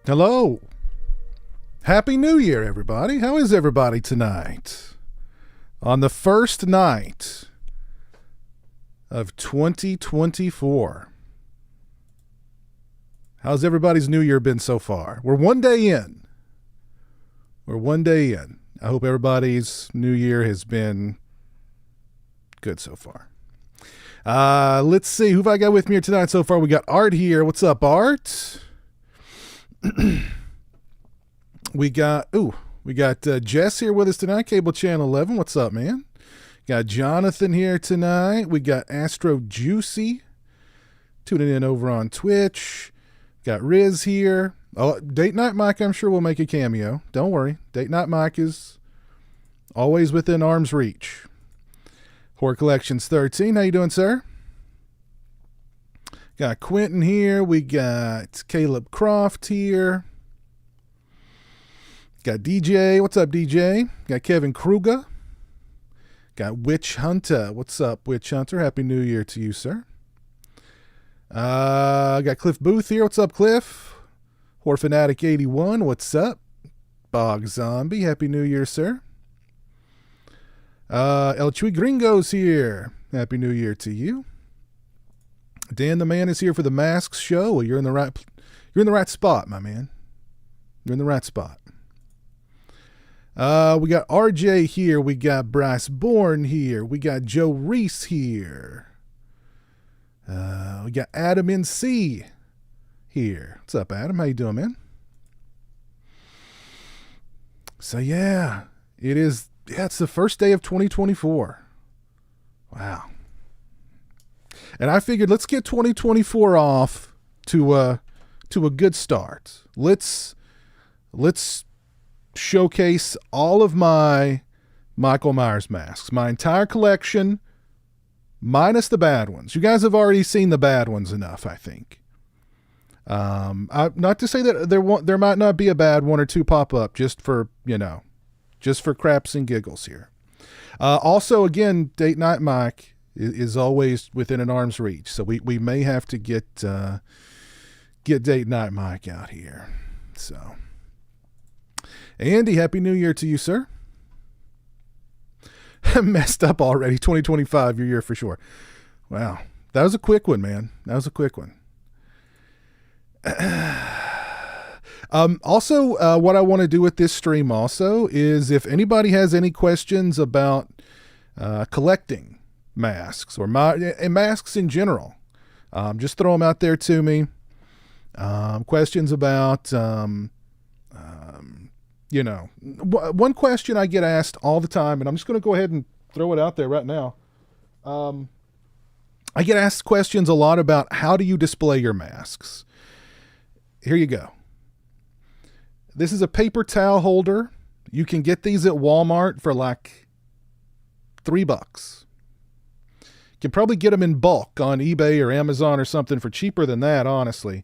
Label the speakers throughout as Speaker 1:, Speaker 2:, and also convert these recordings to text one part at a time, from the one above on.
Speaker 1: Hello. Happy New Year, everybody. How is everybody tonight? On the first night of 2024. How's everybody's New Year been so far? We're one day in. I hope everybody's New Year has been good so far. Let's see. Who have I got with me here tonight so far? We got Art here. What's up, Art? We got Jess here with us tonight, Cable Channel 11. What's up, man? Got Jonathan here tonight. We got Astro Juicy tuning in over on Twitch. Got Riz here. Oh, Date Night Mike, I'm sure will make a cameo. Don't worry. Date Night Mike is always within arm's reach. Horror Collections 13. How you doing, sir? Got Quentin here. We got Caleb Croft here. Got DJ. What's up, DJ? Got Kevin Kruger. Got Witch Hunter. What's up, Witch Hunter? Happy New Year to you, sir. Got Cliff Booth here. What's up, Cliff? Horror Fanatic 81. What's up? Bog Zombie. Happy New Year, sir. El Chui Gringo's here. Happy New Year to you. Dan the Man is here for the Masks show. Well, you're in the right spot, my man. You're in the right spot. We got RJ here. We got Bryce Bourne here. We got Joe Reese here. We got Adam NC here. What's up, Adam? How you doing, man? So yeah, it's the first day of 2024. Wow. And I figured let's get 2024 off to a good start. Let's showcase all of my Michael Myers masks, my entire collection, minus the bad ones. You guys have already seen the bad ones enough, I think. Not to say that there might not be a bad one or two pop up just for craps and giggles here. Also, again, Date Night Mike is always within an arm's reach, so we may have to get Date Night Mike out here. So, Andy, Happy New Year to you, sir. Messed up already. 2025, your year for sure. Wow, that was a quick one, man. That was a quick one. Also, what I want to do with this stream also is if anybody has any questions about collecting masks or masks in general, just throw them out there to me. Questions about, one question I get asked all the time, and I'm just going to go ahead and throw it out there right now. I get asked questions a lot about how do you display your masks. Here you go. This is a paper towel holder. You can get these at Walmart for like $3. You can probably get them in bulk on eBay or Amazon or something for cheaper than that, honestly.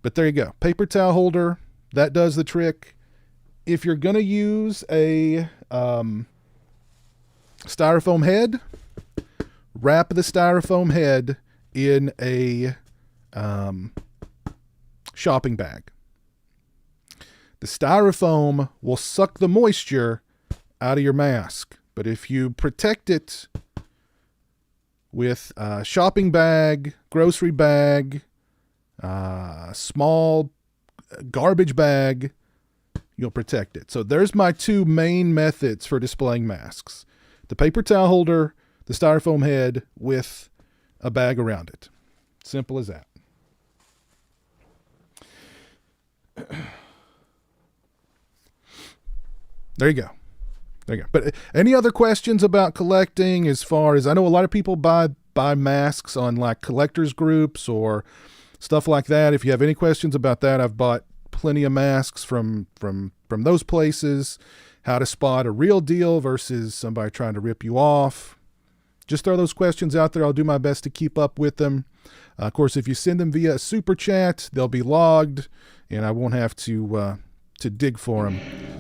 Speaker 1: But there you go. Paper towel holder. That does the trick. If you're going to use a styrofoam head, wrap the styrofoam head in a shopping bag. The styrofoam will suck the moisture out of your mask. But if you protect it with a shopping bag, grocery bag, small garbage bag, you'll protect it. So there's my two main methods for displaying masks. The paper towel holder, the styrofoam head with a bag around it. Simple as that. There you go. But any other questions about collecting as far as, I know a lot of people buy masks on like collectors groups or stuff like that. If you have any questions about that, I've bought plenty of masks from those places. How to spot a real deal versus somebody trying to rip you off. Just throw those questions out there. I'll do my best to keep up with them. Of course, if you send them via a super chat, they'll be logged and I won't have to dig for them.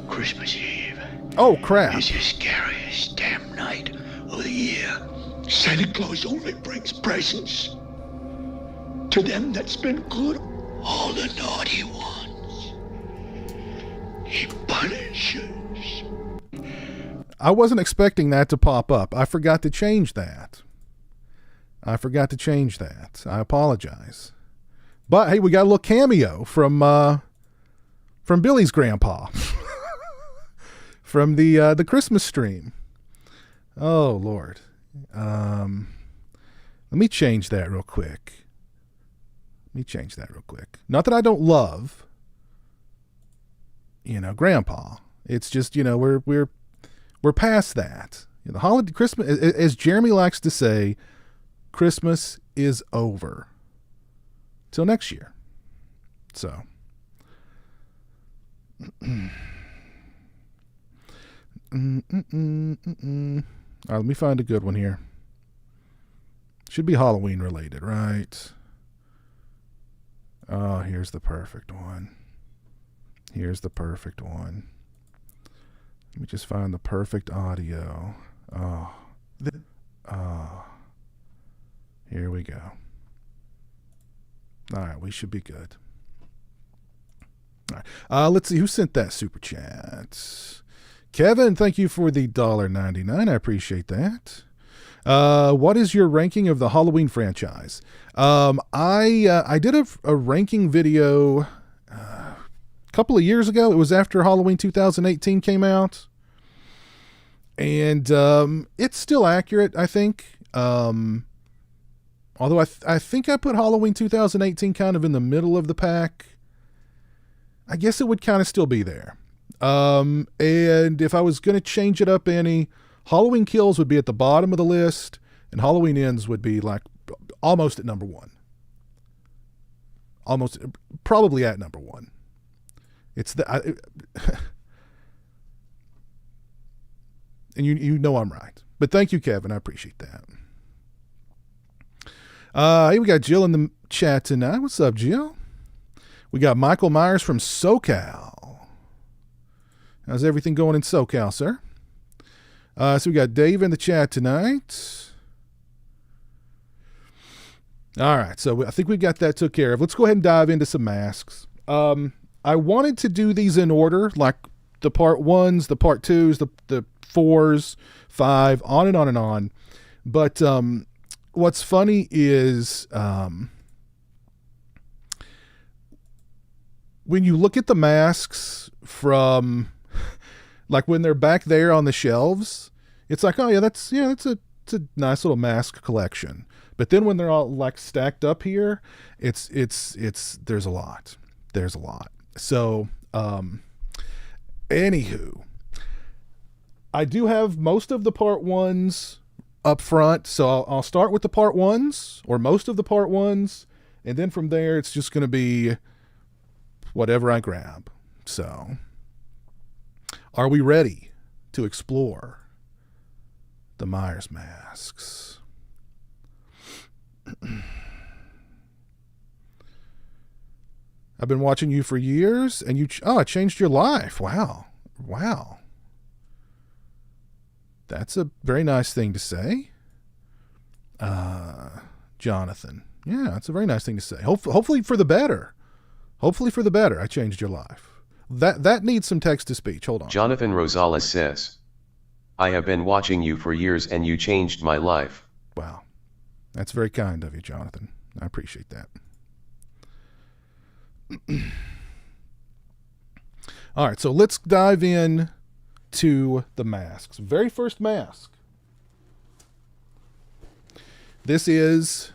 Speaker 2: Christmas Eve.
Speaker 1: Oh, crap.
Speaker 2: It's the scariest damn night of the year. Santa Claus only brings presents to them that's been good, all the naughty ones. he punishes.
Speaker 1: I wasn't expecting that to pop up. I forgot to change that. I apologize. But hey, we got a little cameo from Billy's grandpa from the Christmas stream. Oh Lord. Let me change that real quick. Not that I don't love, Grandpa. It's just, we're past that. The holiday, Christmas, as Jeremy likes to say, Christmas is over. Till next year. So. All right, let me find a good one here. Should be Halloween related, right? Oh, here's the perfect one. Let me just find the perfect audio. Here we go. All right, we should be good. All right, let's see who sent that super chat. Kevin, thank you for the $1.99. I appreciate that. What is your ranking of the Halloween franchise? I did a ranking video a couple of years ago. It was after Halloween 2018 came out. And it's still accurate, I think. Although I think I put Halloween 2018 kind of in the middle of the pack. I guess it would kind of still be there. And if I was going to change it up any, Halloween Kills would be at the bottom of the list, and Halloween Ends would be like almost at number one. Probably at number one. It's and you know I'm right. But thank you, Kevin. I appreciate that. Hey, we got Jill in the chat tonight. What's up, Jill? We got Michael Myers from SoCal. How's everything going in SoCal, sir? So we got Dave in the chat tonight. All right, so I think we got that took care of. Let's go ahead and dive into some masks. I wanted to do these in order, like the part ones, the part twos, the fours, 5, on and on and on. But what's funny is when you look at the masks from like when they're back there on the shelves, it's like, oh yeah, it's a nice little mask collection. But then when they're all like stacked up here, it's there's a lot. So anywho, I do have most of the part ones up front, so I'll start with the part ones, or most of the part ones, and then from there it's just going to be whatever I grab. So, are we ready to explore the Myers masks? I've been watching you for years, and it changed your life. Wow. That's a very nice thing to say. Jonathan. Yeah, it's a very nice thing to say. Hopefully for the better. I changed your life. That needs some text to speech. Hold on.
Speaker 3: Jonathan Rosales says, I have been watching you for years and you changed my life.
Speaker 1: Wow. That's very kind of you, Jonathan. I appreciate that. All right, so let's dive in to the masks. Very first mask. This is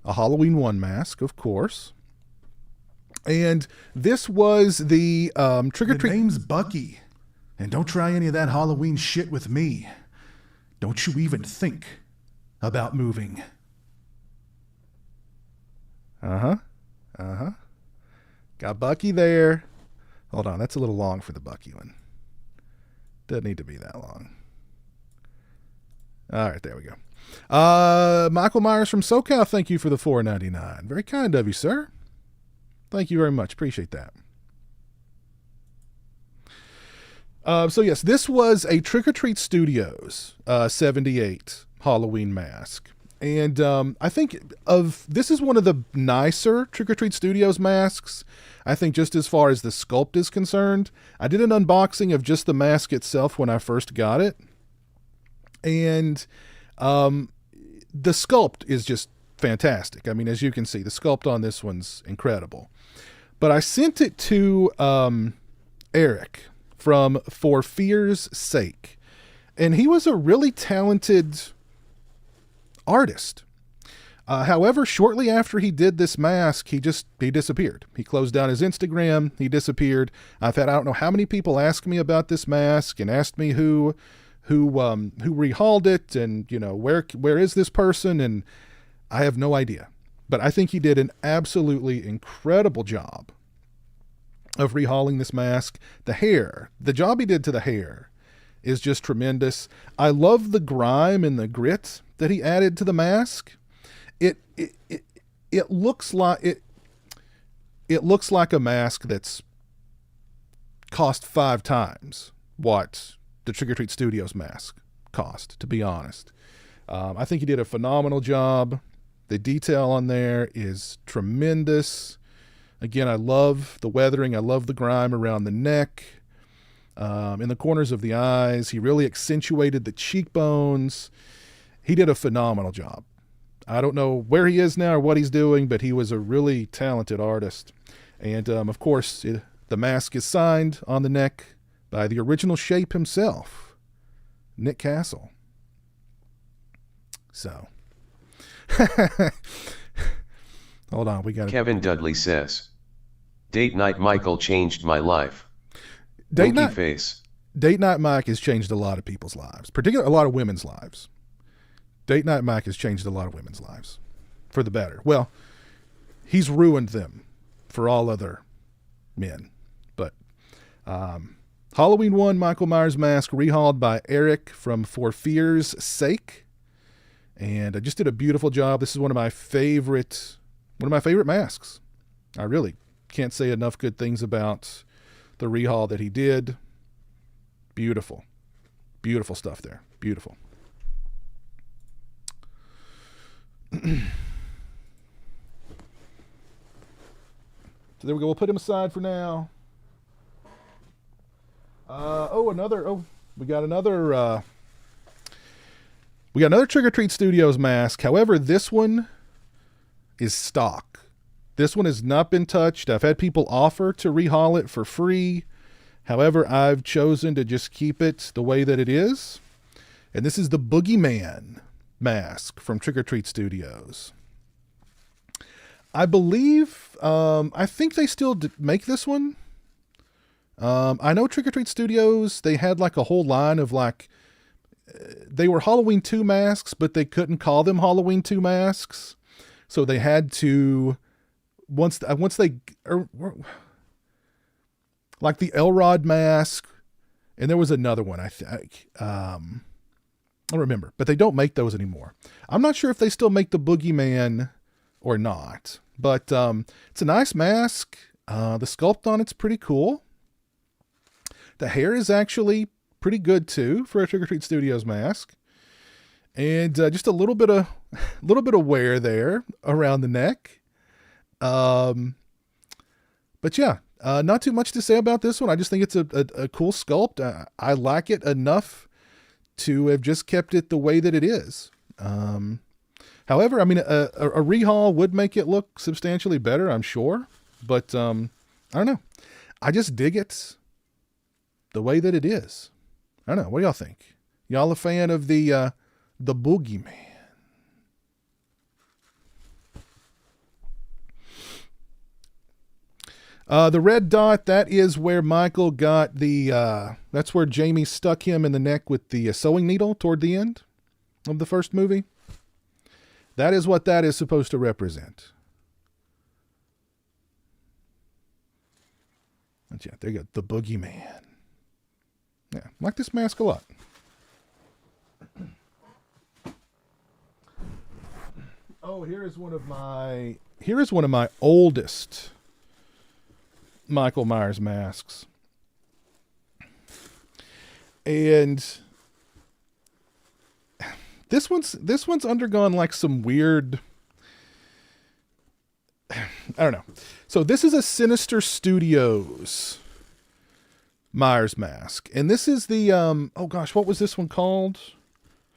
Speaker 1: a Halloween 1 mask, of course. And this was the trick-or-treat.
Speaker 4: The name's Bucky. And don't try any of that Halloween shit with me. Don't you even think about moving.
Speaker 1: Got Bucky there. Hold on, that's a little long for the Bucky one. Doesn't need to be that long. All right, there we go. Michael Myers from SoCal, thank you for the $4.99. Very kind of you, sir. Thank you very much. Appreciate that. So yes, this was a Trick or Treat Studios 78 Halloween mask. And I think this is one of the nicer Trick or Treat Studios masks. I think just as far as the sculpt is concerned. I did an unboxing of just the mask itself when I first got it. And the sculpt is just fantastic. I mean, as you can see, the sculpt on this one's incredible. But I sent it to Eric from For Fear's Sake. And he was a really talented artist. However, shortly after he did this mask, he disappeared. He closed down his Instagram. He disappeared. I don't know how many people ask me about this mask and asked me who rehauled it and, you know, where is this person? And I have no idea. But I think he did an absolutely incredible job of rehauling this mask. The job he did to the hair is just tremendous. I love the grime and the grit that he added to the mask. It looks like a mask that's cost 5 times what the Trick or Treat Studios mask cost, to be honest. I think he did a phenomenal job. The detail on there is tremendous. Again, I love the weathering. I love the grime around the neck, in the corners of the eyes. He really accentuated the cheekbones. He did a phenomenal job. I don't know where he is now or what he's doing, but he was a really talented artist. And, of course, the mask is signed on the neck by the original shape himself, Nick Castle. So, hold on, we got
Speaker 3: Kevin Dudley says, Date Night Michael changed my life.
Speaker 1: Date
Speaker 3: Winky
Speaker 1: Night
Speaker 3: face.
Speaker 1: Date Night Mike has changed a lot of people's lives, particularly a lot of women's lives. Date Night Mike has changed a lot of women's lives for the better. Well, he's ruined them for all other men. But Halloween 1 Michael Myers mask rehauled by Eric from For Fear's Sake. And I just did a beautiful job. This is one of my favorite masks. I really can't say enough good things about the rehaul that he did. Beautiful. Beautiful stuff there. Beautiful. So there we go. We'll put him aside for now. We got another Trick or Treat Studios mask. However, this one is stock. This one has not been touched. I've had people offer to rehaul it for free. However, I've chosen to just keep it the way that it is. And this is the Boogeyman mask from Trick or Treat Studios. I believe, I think they still make this one. I know Trick or Treat Studios, they had like a whole line of like, they were Halloween 2 masks, but they couldn't call them Halloween 2 masks. So they had to, like the Elrod mask, and there was another one, I think. I don't remember, but they don't make those anymore. I'm not sure if they still make the Boogeyman or not, but it's a nice mask. The sculpt on it's pretty cool. The hair is actually pretty good too for a Trick or Treat Studios mask, and just a little bit of wear there around the neck. But yeah, not too much to say about this one. I just think it's a cool sculpt. I like it enough to have just kept it the way that it is. However, I mean, a rehaul would make it look substantially better, I'm sure. But I don't know. I just dig it the way that it is. I don't know. What do y'all think? Y'all a fan of the Boogeyman? The red dot, that is where Michael got that's where Jamie stuck him in the neck with the sewing needle toward the end of the first movie. That is what that is supposed to represent. And yeah, there you go. The Boogeyman. Yeah, I like this mask a lot. Oh, here is one of my oldest Michael Myers masks. And This one's undergone like some weird, I don't know. So this is a Sinister Studios Myers mask. And this is the, oh gosh, what was this one called?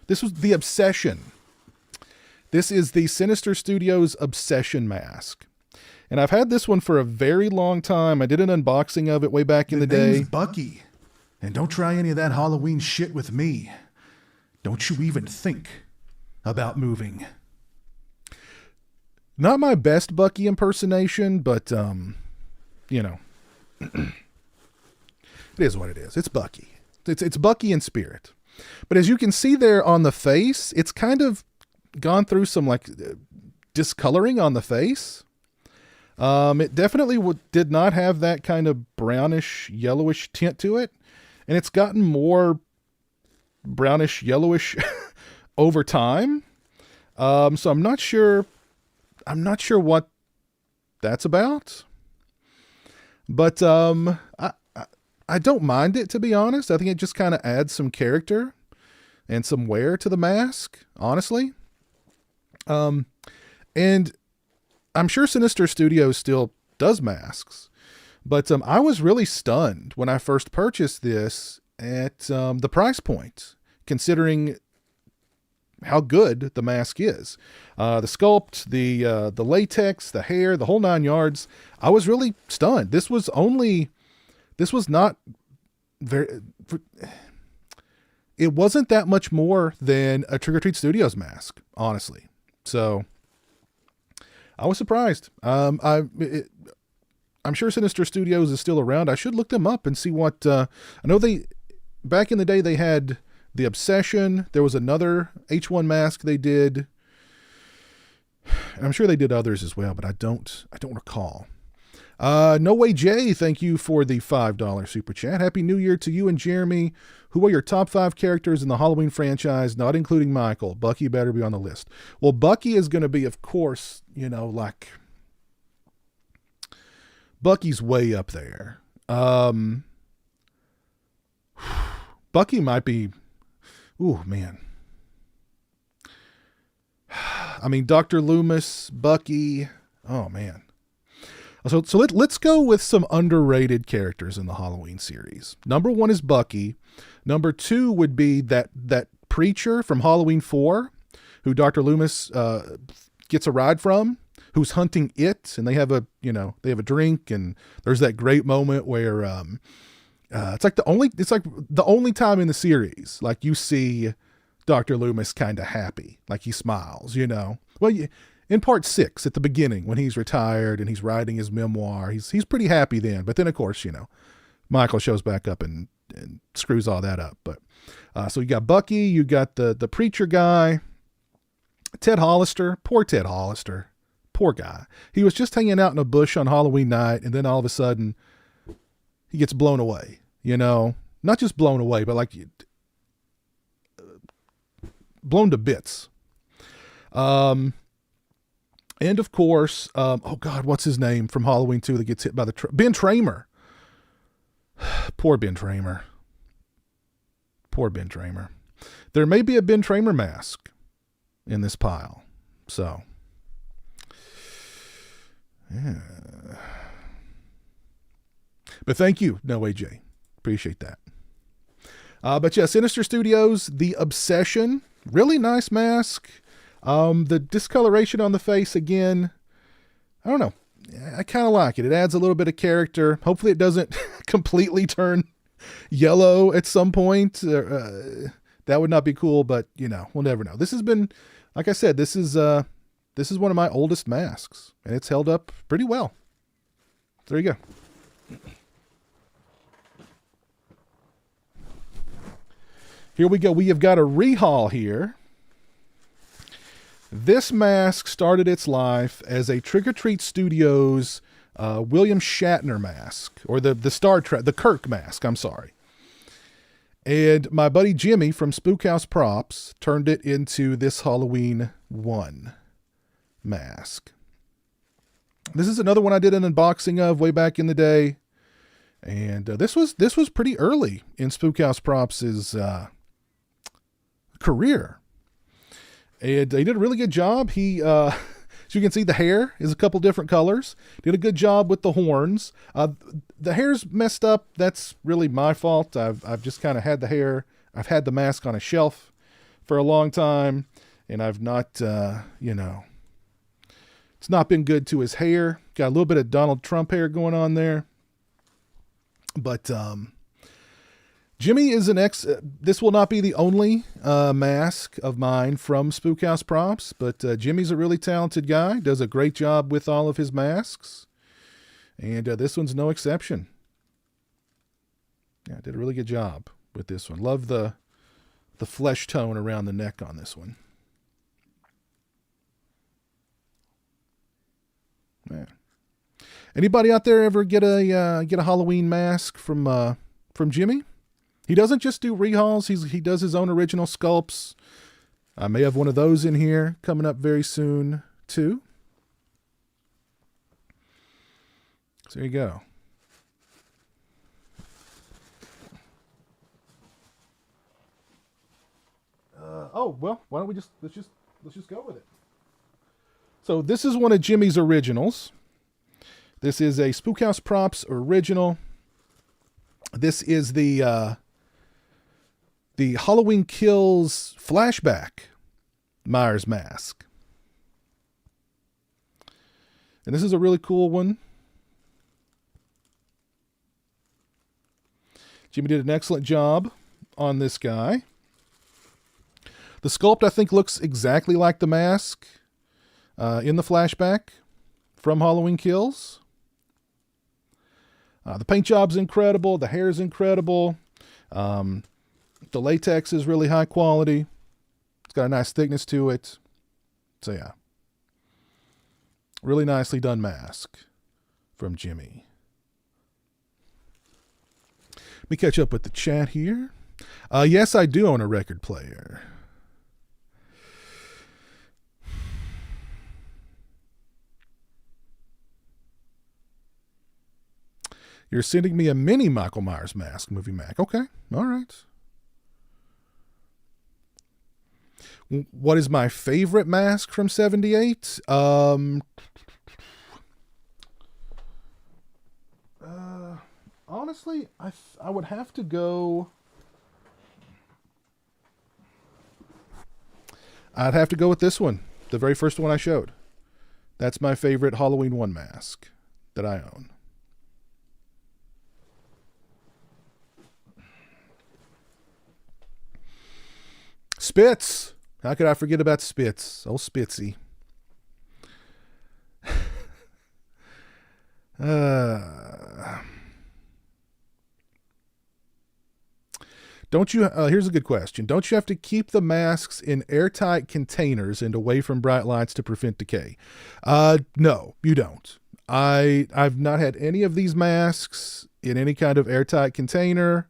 Speaker 1: This was the Obsession. This is the Sinister Studios Obsession mask. And I've had this one for a very long time. I did an unboxing of it way back in the day.
Speaker 4: Name's Bucky. And don't try any of that Halloween shit with me. Don't you even think about moving.
Speaker 1: Not my best Bucky impersonation, but, you know, it is what it is. It's Bucky. It's Bucky in spirit. But as you can see there on the face, it's kind of gone through some like discoloring on the face. It definitely did not have that kind of brownish, yellowish tint to it. And it's gotten more brownish, yellowish over time. So I'm not sure what that's about. But I don't mind it, to be honest. I think it just kind of adds some character and some wear to the mask, honestly. And I'm sure Sinister Studios still does masks, but I was really stunned when I first purchased this at the price point, considering how good the mask is. The sculpt, the latex, the hair, the whole 9 yards. I was really stunned. This was not very, it wasn't that much more than a Trick or Treat Studios mask, honestly. So I was surprised. I'm sure Sinister Studios is still around. I should look them up and see what, I know back in the day they had the Obsession. There was another H1 mask they did. And I'm sure they did others as well, but I don't recall. No Way Jay, thank you for the $5 super chat. Happy New Year to you and Jeremy. Who are your top 5 characters in the Halloween franchise, not including Michael? Bucky better be on the list. Well, Bucky is going to be, of course, like Bucky's way up there. Bucky might be, ooh, man. I mean, Dr. Loomis, Bucky, oh man. So let's go with some underrated characters in the Halloween series. Number 1 is Bucky. Number 2 would be that preacher from Halloween 4, who Dr. Loomis gets a ride from, who's hunting it, and they have a drink, and there's that great moment where it's like the only time in the series like you see Dr. Loomis kind of happy, like he smiles, Well, in part 6 at the beginning when he's retired and he's writing his memoir, he's pretty happy then. But then of course, Michael shows back up and screws all that up. But so you got Bucky, you got the preacher guy, Ted Hollister, poor Ted Hollister, poor guy. He was just hanging out in a bush on Halloween night, and then all of a sudden he gets blown away. Not just blown away, but like blown to bits. And of course, oh God, what's his name from Halloween 2 that gets hit by the Ben Tramer. Poor Ben Tramer. Poor Ben Tramer. There may be a Ben Tramer mask in this pile. So, yeah. But thank you, No AJ. Appreciate that. But yeah, Sinister Studios, the Obsession, really nice mask. The discoloration on the face, again, I don't know. I kind of like it. It adds a little bit of character. Hopefully it doesn't completely turn yellow at some point. That would not be cool, but we'll never know. This has been, like I said, this is one of my oldest masks, and it's held up pretty well. There you go. Here we go. We have got a rehaul here. This mask started its life as a Trick or Treat Studios William Shatner mask, or the Star Trek, the Kirk mask, I'm sorry. And my buddy Jimmy from Spookhouse Props turned it into this Halloween 1 mask. This is another one I did an unboxing of way back in the day. And this was pretty early in Spookhouse Props' career. And he did a really good job. He, as you can see, the hair is a couple different colors. Did a good job with the horns. The hair's messed up. That's really my fault. I've just kind of had the hair. I've had the mask on a shelf for a long time, and I've not, it's not been good to his hair. Got a little bit of Donald Trump hair going on there. But Jimmy is this will not be the only mask of mine from Spookhouse Props, but Jimmy's a really talented guy. Does a great job with all of his masks. And this one's no exception. Yeah, did a really good job with this one. Love the flesh tone around the neck on this one. Yeah. Anybody out there ever get a Halloween mask from Jimmy? He doesn't just do rehauls. He does his own original sculpts. I may have one of those in here coming up very soon too. So there you go. Well, why don't we let's just go with it. So this is one of Jimmy's originals. This is a Spookhouse Props original. This is the Halloween Kills flashback Myers mask. And this is a really cool one. Jimmy did an excellent job on this guy. The sculpt, I think, looks exactly like the mask in the flashback from Halloween Kills. The paint job's incredible. The hair's incredible. The latex is really high quality. It's got a nice thickness to it. So yeah. Really nicely done mask from Jimmy. Let me catch up with the chat here. Yes, I do own a record player. You're sending me a mini Michael Myers mask, Movie Mac. Okay. All right. What is my favorite mask from 78? Honestly, I would have to go. I'd have to go with this one. The very first one I showed. That's my favorite Halloween 1 mask that I own. Spitz. How could I forget about Spitz? Oh, Spitzy. Don't you, here's a good question. Don't you have to keep the masks in airtight containers and away from bright lights to prevent decay? No, you don't. I've not had any of these masks in any kind of airtight container.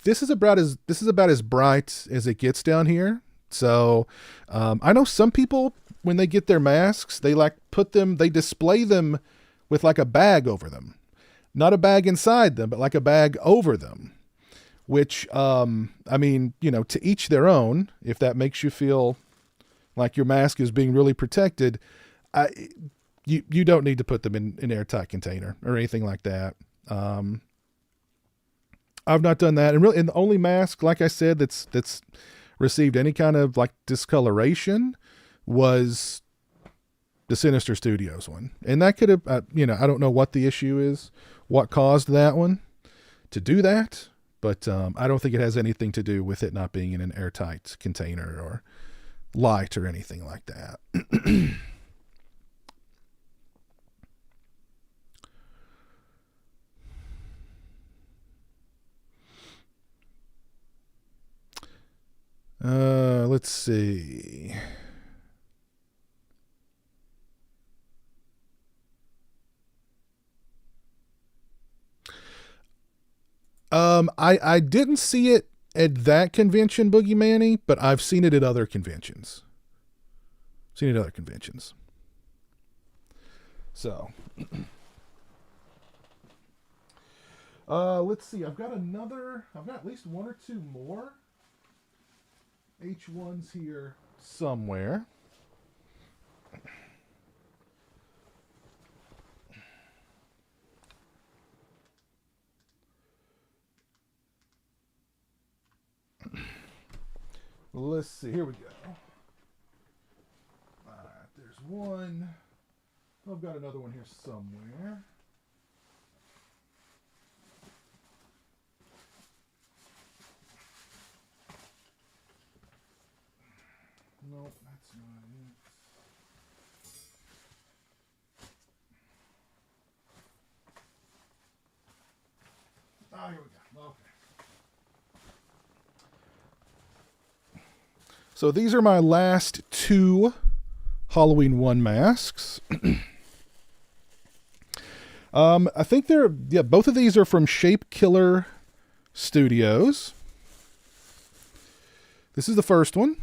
Speaker 1: This is about as bright as it gets down here. So, I know some people, when they get their masks, they display them with like a bag over them. Not a bag inside them, but like a bag over them, which, to each their own. If that makes you feel like your mask is being really protected, you don't need to put them in an airtight container or anything like that. I've not done that. And the only mask, like I said, that's received any kind of like discoloration was the Sinister Studios one. And that could have, I don't know what the issue is, what caused that one to do that, but I don't think it has anything to do with it not being in an airtight container or light or anything like that. Let's see. I didn't see it at that convention, Boogie Manny, but I've seen it at other conventions. So, let's see. I've got at least one or two more H1's here somewhere. Let's see. Here we go. All right, there's one. I've got another one here somewhere. Nope, that's not it. Oh, here we go. Okay. So these are my last two Halloween 1 masks. I think both of these are from Shape Killer Studios. This is the first one.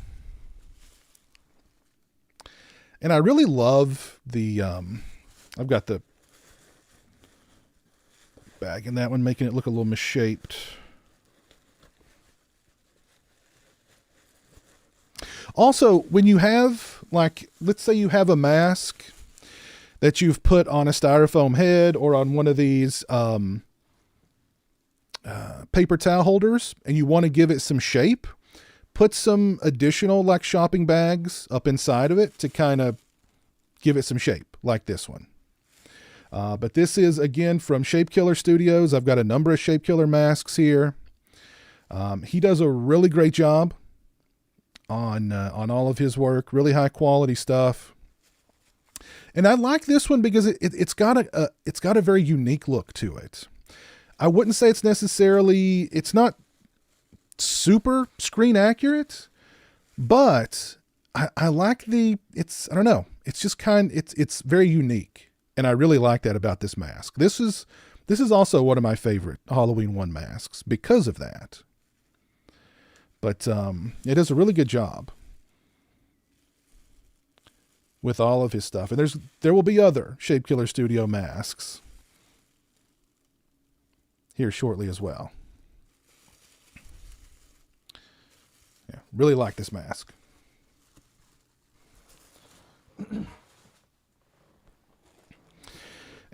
Speaker 1: And I really love the, I've got the bag in that one, making it look a little misshaped. Also, when you have, like, let's say you have a mask that you've put on a styrofoam head or on one of these paper towel holders, and you want to give it some shape, put some additional, like, shopping bags up inside of it to kind of give it some shape, like this one. But this is, again, from Shape Killer Studios. I've got a number of Shape Killer masks here. He does a really great job on all of his work. Really high quality stuff. And I like this one because it's got a very unique look to it. I wouldn't say it's not super screen accurate, but I like I don't know. It's just it's very unique. And I really like that about this mask. This is also one of my favorite Halloween 1 masks because of that. But it does a really good job with all of his stuff. And there will be other Shape Killer Studio masks here shortly as well. Yeah, really like this mask.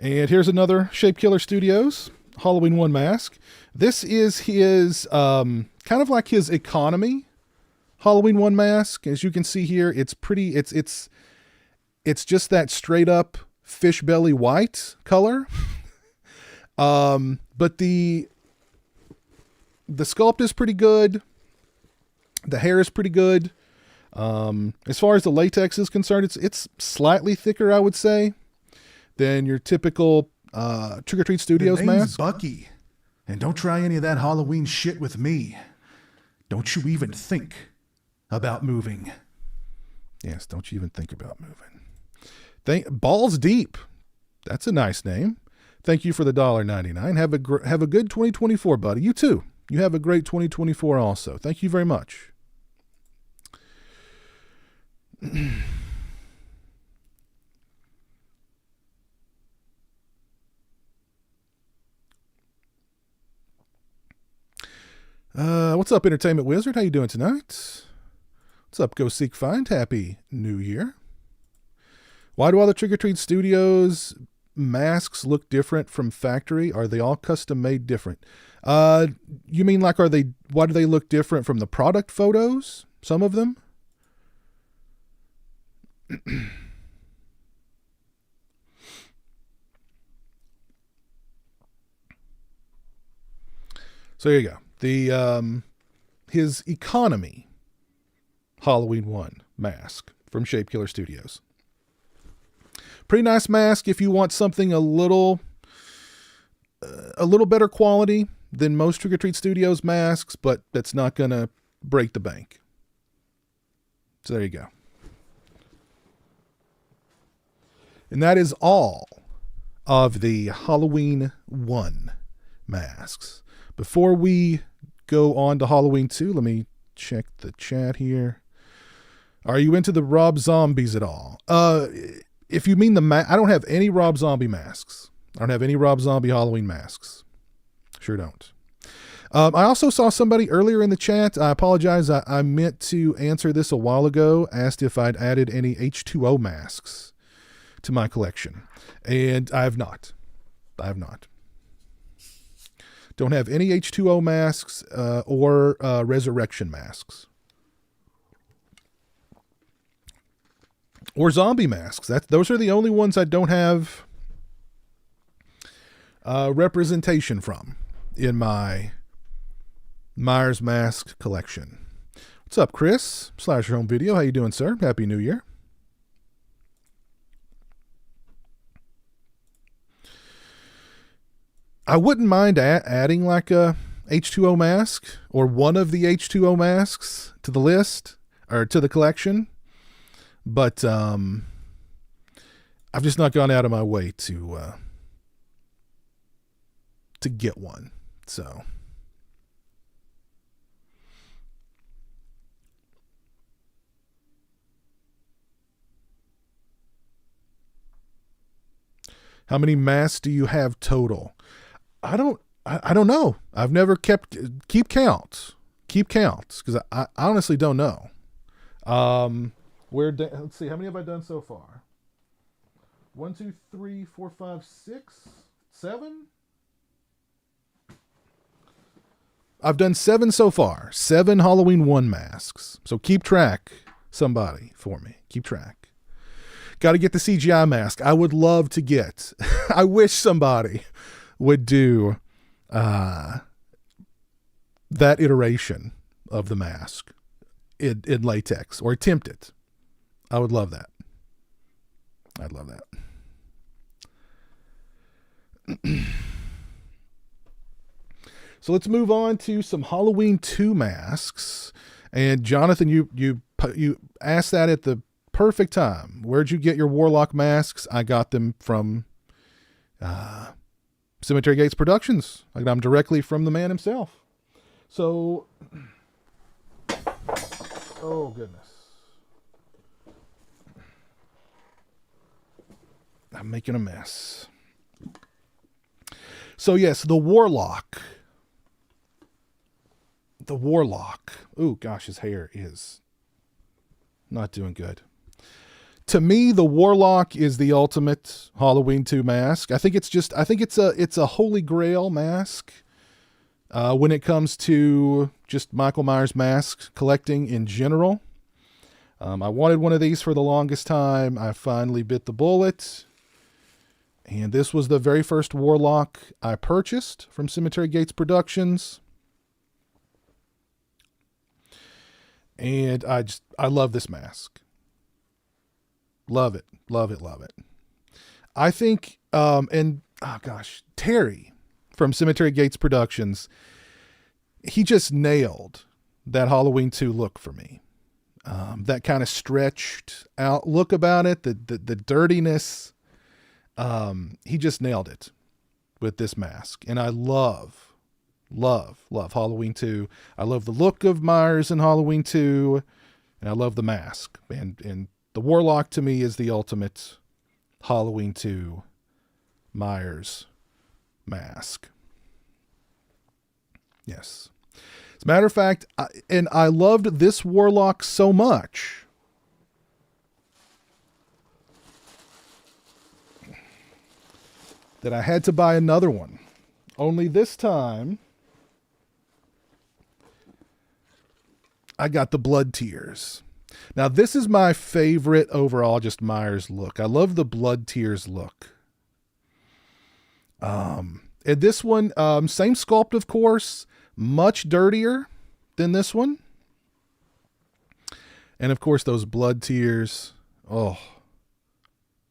Speaker 1: And here's another Shape Killer Studios Halloween 1 mask. This is his kind of like his economy Halloween 1 mask. As you can see here, it's pretty. It's just that straight up fish belly white color. But the sculpt is pretty good. The hair is pretty good. As far as the latex is concerned, it's slightly thicker, I would say, than your typical Trick or Treat Studios
Speaker 4: The name's
Speaker 1: mask.
Speaker 4: Bucky, and don't try any of that Halloween shit with me. Don't you even think about moving.
Speaker 1: Yes, don't you even think about moving. Balls Deep. That's a nice name. Thank you for the $1.99. Have a good 2024, buddy. You too. You have a great 2024 also. Thank you very much. What's up, Entertainment Wizard? How you doing tonight? What's up, Go Seek Find? Happy New Year. Why do all the Trick or Treat Studios masks look different from factory? Are they all custom made different? You mean like why do they look different from the product photos? Some of them? So there you go. His economy Halloween 1 mask from Shape Killer Studios. Pretty nice mask if you want something a little better quality than most Trick or Treat Studios masks, but that's not going to break the bank. So there you go. And that is all of the Halloween 1 masks. Before we go on to Halloween 2, let me check the chat here. Are you into the Rob Zombies at all? If you mean I don't have any Rob Zombie masks. I don't have any Rob Zombie Halloween masks. Sure don't. I also saw somebody earlier in the chat. I apologize. I meant to answer this a while ago. Asked if I'd added any H2O masks to my collection. And I have not. Don't have any H2O masks or resurrection masks. Or zombie masks. Those are the only ones I don't have representation from in my Myers mask collection. What's up, Chris? Slasher Home Video. How you doing, sir? Happy New Year. I wouldn't mind adding like a H2O mask or one of the H2O masks to the list or to the collection. But I've just not gone out of my way to get one. So how many masks do you have total? I don't know. I've never keep count because I honestly don't know. Let's see, how many have I done so far? 1, 2, 3, 4, 5, 6, 7. I've done 7 so far. 7 Halloween 1 masks. So keep track, somebody, for me. Keep track. Got to get the CGI mask. I would love to get. I wish somebody would do that iteration of the mask in latex or attempt it. I would love that. I'd love that. So let's move on to some Halloween 2 masks. And Jonathan, you asked that at the perfect time. Where'd you get your Warlock masks? I got them from Cemetery Gates Productions. I got them directly from the man himself. So, oh goodness. I'm making a mess. So yes, the Warlock. The Warlock. Oh gosh, his hair is not doing good. To me, the Warlock is the ultimate Halloween 2 mask. I think it's a holy grail mask when it comes to just Michael Myers mask collecting in general. I wanted one of these for the longest time. I finally bit the bullet. And this was the very first Warlock I purchased from Cemetery Gates Productions. And I love this mask. Love it. Love it. Love it. I think, Terry from Cemetery Gates Productions, he just nailed that Halloween 2 look for me. That kind of stretched out look about it, the dirtiness. He just nailed it with this mask. And I love Halloween 2. I love the look of Myers in Halloween 2. And I love the mask. And the Warlock to me is the ultimate Halloween 2 Myers mask. Yes. As a matter of fact, I loved this Warlock so much that I had to buy another one. Only this time, I got the Blood Tears. Now, this is my favorite overall, just Myers look. I love the Blood Tears look. And this one, same sculpt, of course, much dirtier than this one. And of course, those Blood Tears. Oh.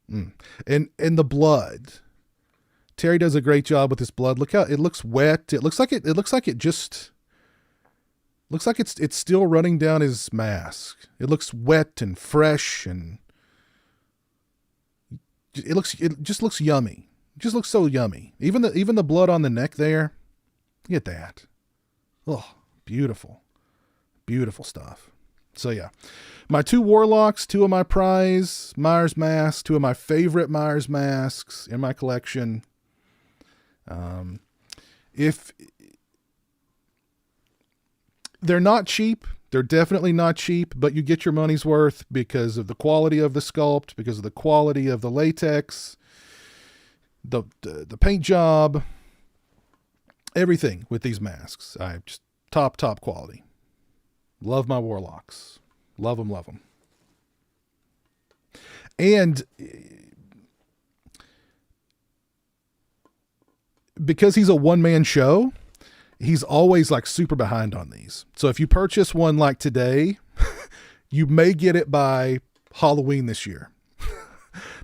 Speaker 1: And the blood. Terry does a great job with this blood. Look how it looks wet. It looks like it's still running down his mask. It looks wet and fresh, and it just looks yummy. It just looks so yummy. Even the blood on the neck there. Look at that. Oh, beautiful. Beautiful stuff. So yeah, my 2 Warlocks, 2 of my prize Myers masks, 2 of my favorite Myers masks in my collection. If They're not cheap. They're definitely not cheap, but you get your money's worth because of the quality of the sculpt, because of the quality of the latex, the paint job, everything with these masks. I just top quality. Love my Warlocks. Love them, love them. And because he's a one-man show, he's always like super behind on these. So if you purchase one like today, you may get it by Halloween this year.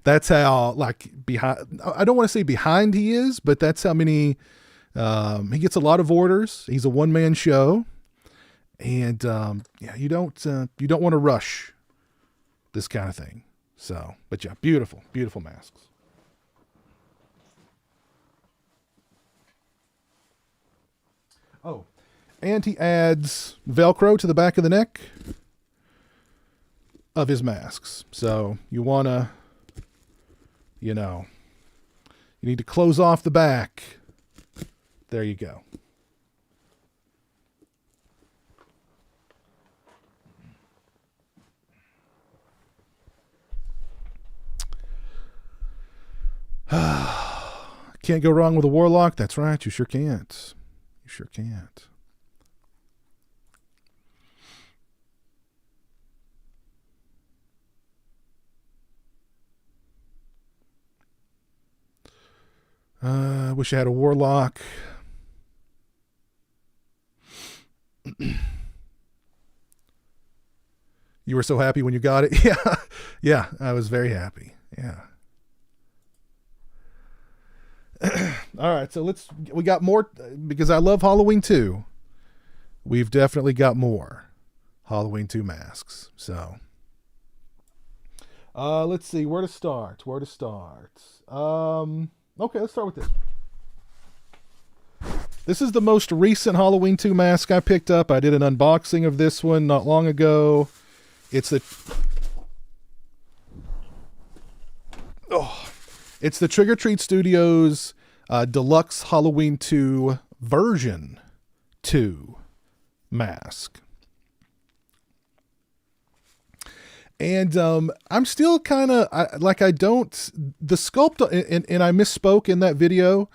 Speaker 1: That's how like behind, I don't want to say behind he is, but that's how many, he gets a lot of orders. He's a one-man show, and yeah, you don't want to rush this kind of thing. So, but yeah, beautiful, beautiful masks. Oh, and he adds Velcro to the back of the neck of his masks. So you want to, you need to close off the back. There you go. Can't go wrong with a Warlock. That's right. You sure can't. You sure can't. I wish I had a Warlock. You were so happy when you got it. Yeah. Yeah. I was very happy. Yeah. All right, so we got more because I love Halloween 2. We've definitely got more Halloween 2 masks. So, let's see where to start. Okay, let's start with this. This is the most recent Halloween 2 mask I picked up. I did an unboxing of this one not long ago. It's the Trick or Treat Studios Deluxe Halloween 2 version 2 mask. And I'm still kind of the sculpt, and I misspoke in that video.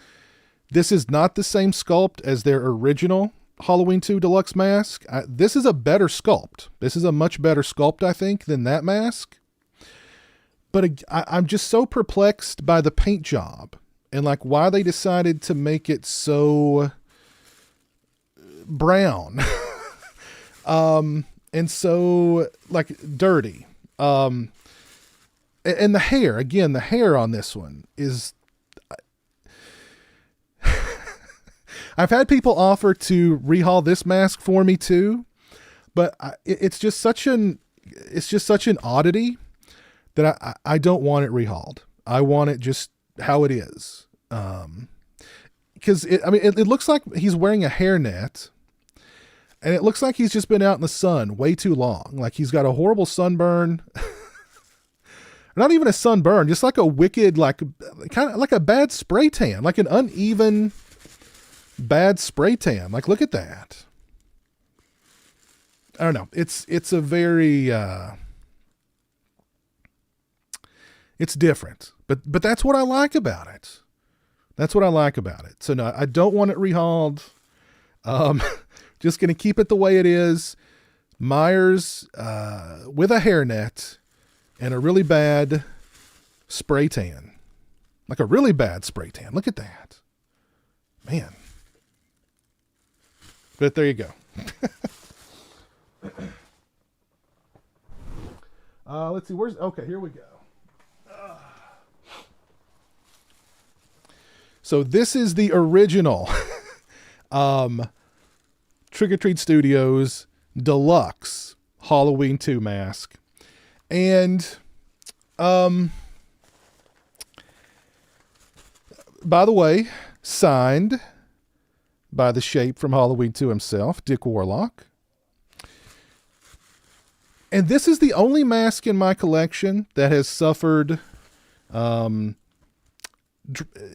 Speaker 1: This is not the same sculpt as their original Halloween 2 Deluxe mask. This is a better sculpt. This is a much better sculpt, I think, than that mask. But I'm just so perplexed by the paint job and like why they decided to make it so brown and so like dirty. And the hair, again, the hair on this one is, I've had people offer to rehaul this mask for me too, but it's just such an oddity that I don't want it rehauled. I want it just how it is. Because it looks like he's wearing a hairnet, and it looks like he's just been out in the sun way too long. Like he's got a horrible sunburn. Not even a sunburn, just like a wicked, like kind of like a bad spray tan, like an uneven bad spray tan. Like, look at that. I don't know. It's a very, it's different, but that's what I like about it. That's what I like about it. So no, I don't want it rehauled. Just going to keep it the way it is. Myers, with a hairnet and a really bad spray tan, like a really bad spray tan. Look at that, man. But there you go. Let's see. Okay, here we go. So this is the original Trick or Treat Studios Deluxe Halloween 2 mask. And by the way, signed by the Shape from Halloween 2 himself, Dick Warlock. And this is the only mask in my collection that has suffered,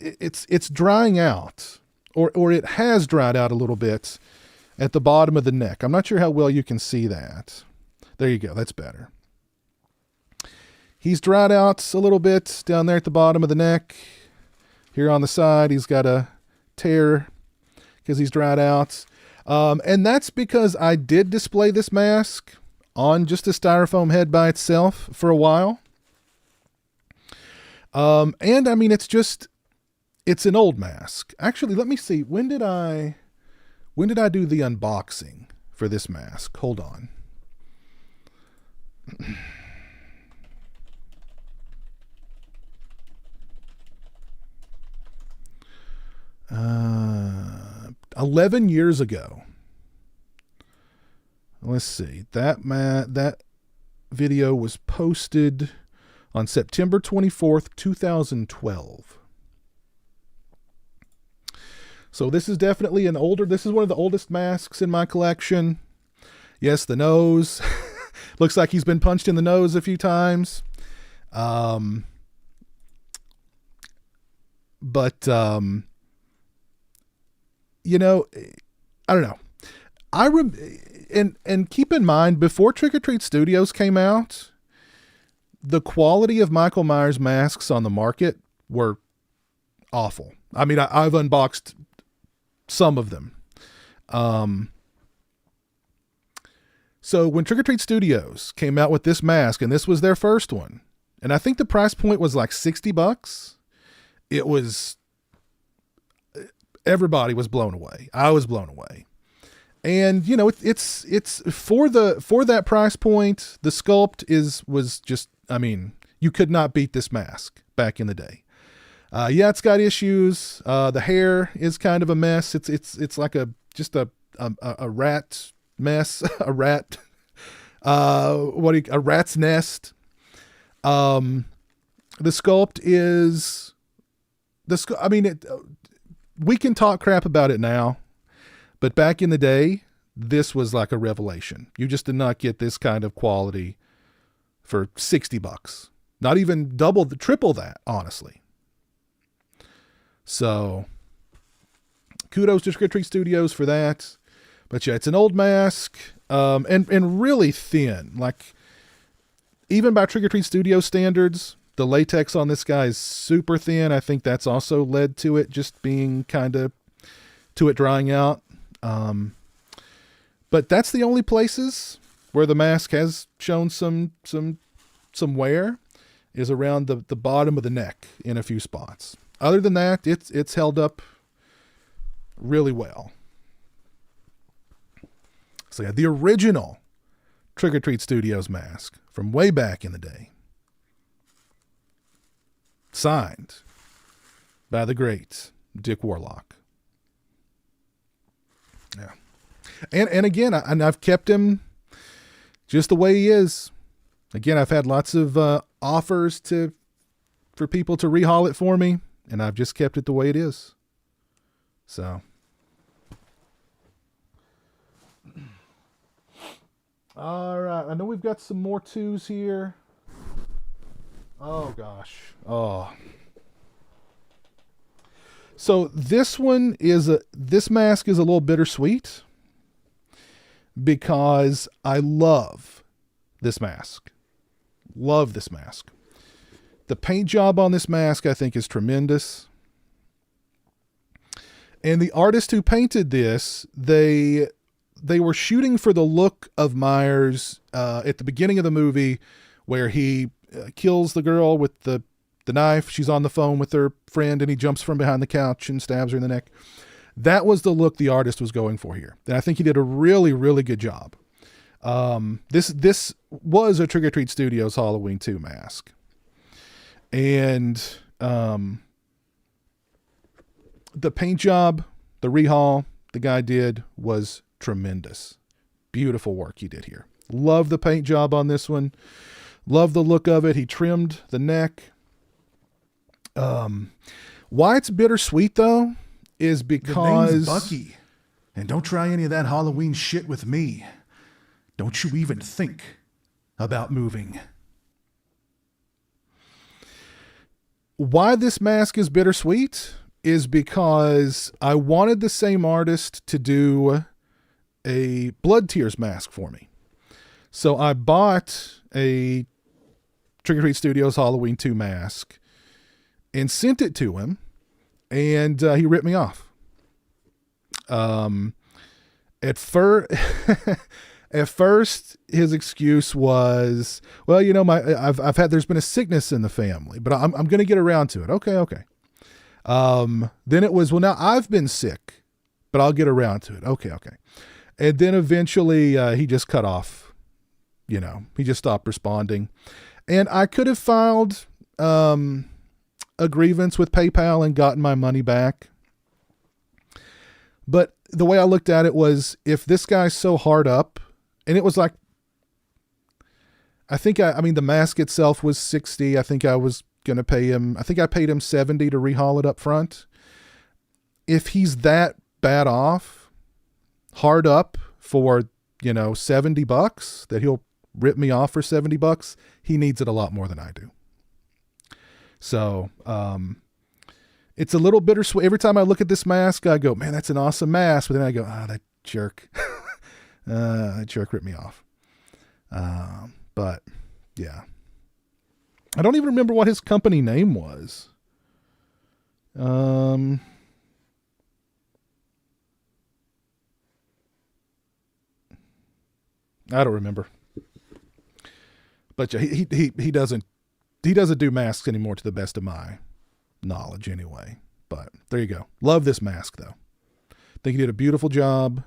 Speaker 1: it's drying out, or it has dried out a little bit at the bottom of the neck. I'm not sure how well you can see that. There you go. That's better. He's dried out a little bit down there at the bottom of the neck. Here on the side, he's got a tear because he's dried out. And that's because I did display this mask on just a styrofoam head by itself for a while. And I mean, it's an old mask. Actually, let me see. When did I do the unboxing for this mask? Hold on. 11 years ago. Let's see. That video was posted on September 24th, 2012. So this is definitely this is one of the oldest masks in my collection. Yes, the nose. Looks like he's been punched in the nose a few times. But you know, I don't know. And keep in mind, before Trick or Treat Studios came out, the quality of Michael Myers masks on the market were awful. I mean, I've unboxed some of them. So when Trick or Treat Studios came out with this mask, and this was their first one, and I think the price point was like $60, it was, everybody was blown away. I was blown away. And you know, it's for that price point, the sculpt was just, I mean, you could not beat this mask back in the day. Yeah, it's got issues. The hair is kind of a mess. It's like a rat mess, a rat's nest. The sculpt is I mean, we can talk crap about it now, but back in the day, this was like a revelation. You just did not get this kind of quality for $60. Not even triple that, honestly. So kudos to Trick or Treat Studios for that. But yeah, it's an old mask, and really thin. Like, even by Trick or Treat Studio standards, the latex on this guy is super thin. I think that's also led to it just being to it drying out. But that's the only places where the mask has shown some wear, is around the bottom of the neck in a few spots. Other than that, it's held up really well. So yeah, the original Trick or Treat Studios mask from way back in the day. Signed by the great Dick Warlock. Yeah. And again, I've kept him just the way he is. Again, I've had lots of offers for people to rehaul it for me, and I've just kept it the way it is. So. All right. I know we've got some more twos here. Oh, gosh. Oh. So this mask is a little bittersweet because I love this mask. Love this mask. The paint job on this mask, I think, is tremendous. And the artist who painted this, they were shooting for the look of Myers at the beginning of the movie, where he kills the girl with the knife. She's on the phone with her friend, and he jumps from behind the couch and stabs her in the neck. That was the look the artist was going for here. And I think he did a really, really good job. This was a Trick or Treat Studios Halloween 2 mask. And the paint job, the rehaul the guy did was tremendous. Beautiful work he did here. Love the paint job on this one. Love the look of it. He trimmed the neck. Why it's bittersweet, though, is because...
Speaker 4: The name's Bucky. And don't try any of that Halloween shit with me. Don't you even think about moving.
Speaker 1: Why this mask is bittersweet is because I wanted the same artist to do a Blood Tears mask for me. So I bought a Trick or Treat Studios Halloween 2 mask and sent it to him, and he ripped me off. At first, his excuse was, well, you know, there's been a sickness in the family, but I'm going to get around to it. Okay. Then it was, well, now I've been sick, but I'll get around to it. Okay. And then eventually, he just cut off, you know, he just stopped responding, and I could have filed, a grievance with PayPal and gotten my money back. But the way I looked at it was, if this guy's so hard up, and it was like, I mean, the mask itself was $60. I think I was going to pay him, I think I paid him $70 to rehaul it up front. If he's that bad off, hard up for, you know, $70, that he'll rip me off for $70, he needs it a lot more than I do. So, it's a little bittersweet. Every time I look at this mask, I go, man, that's an awesome mask. But then I go, that jerk. That jerk ripped me off. But yeah, I don't even remember what his company name was. I don't remember. But yeah, he doesn't do masks anymore, to the best of my knowledge anyway. But there you go. Love this mask though. Think he did a beautiful job.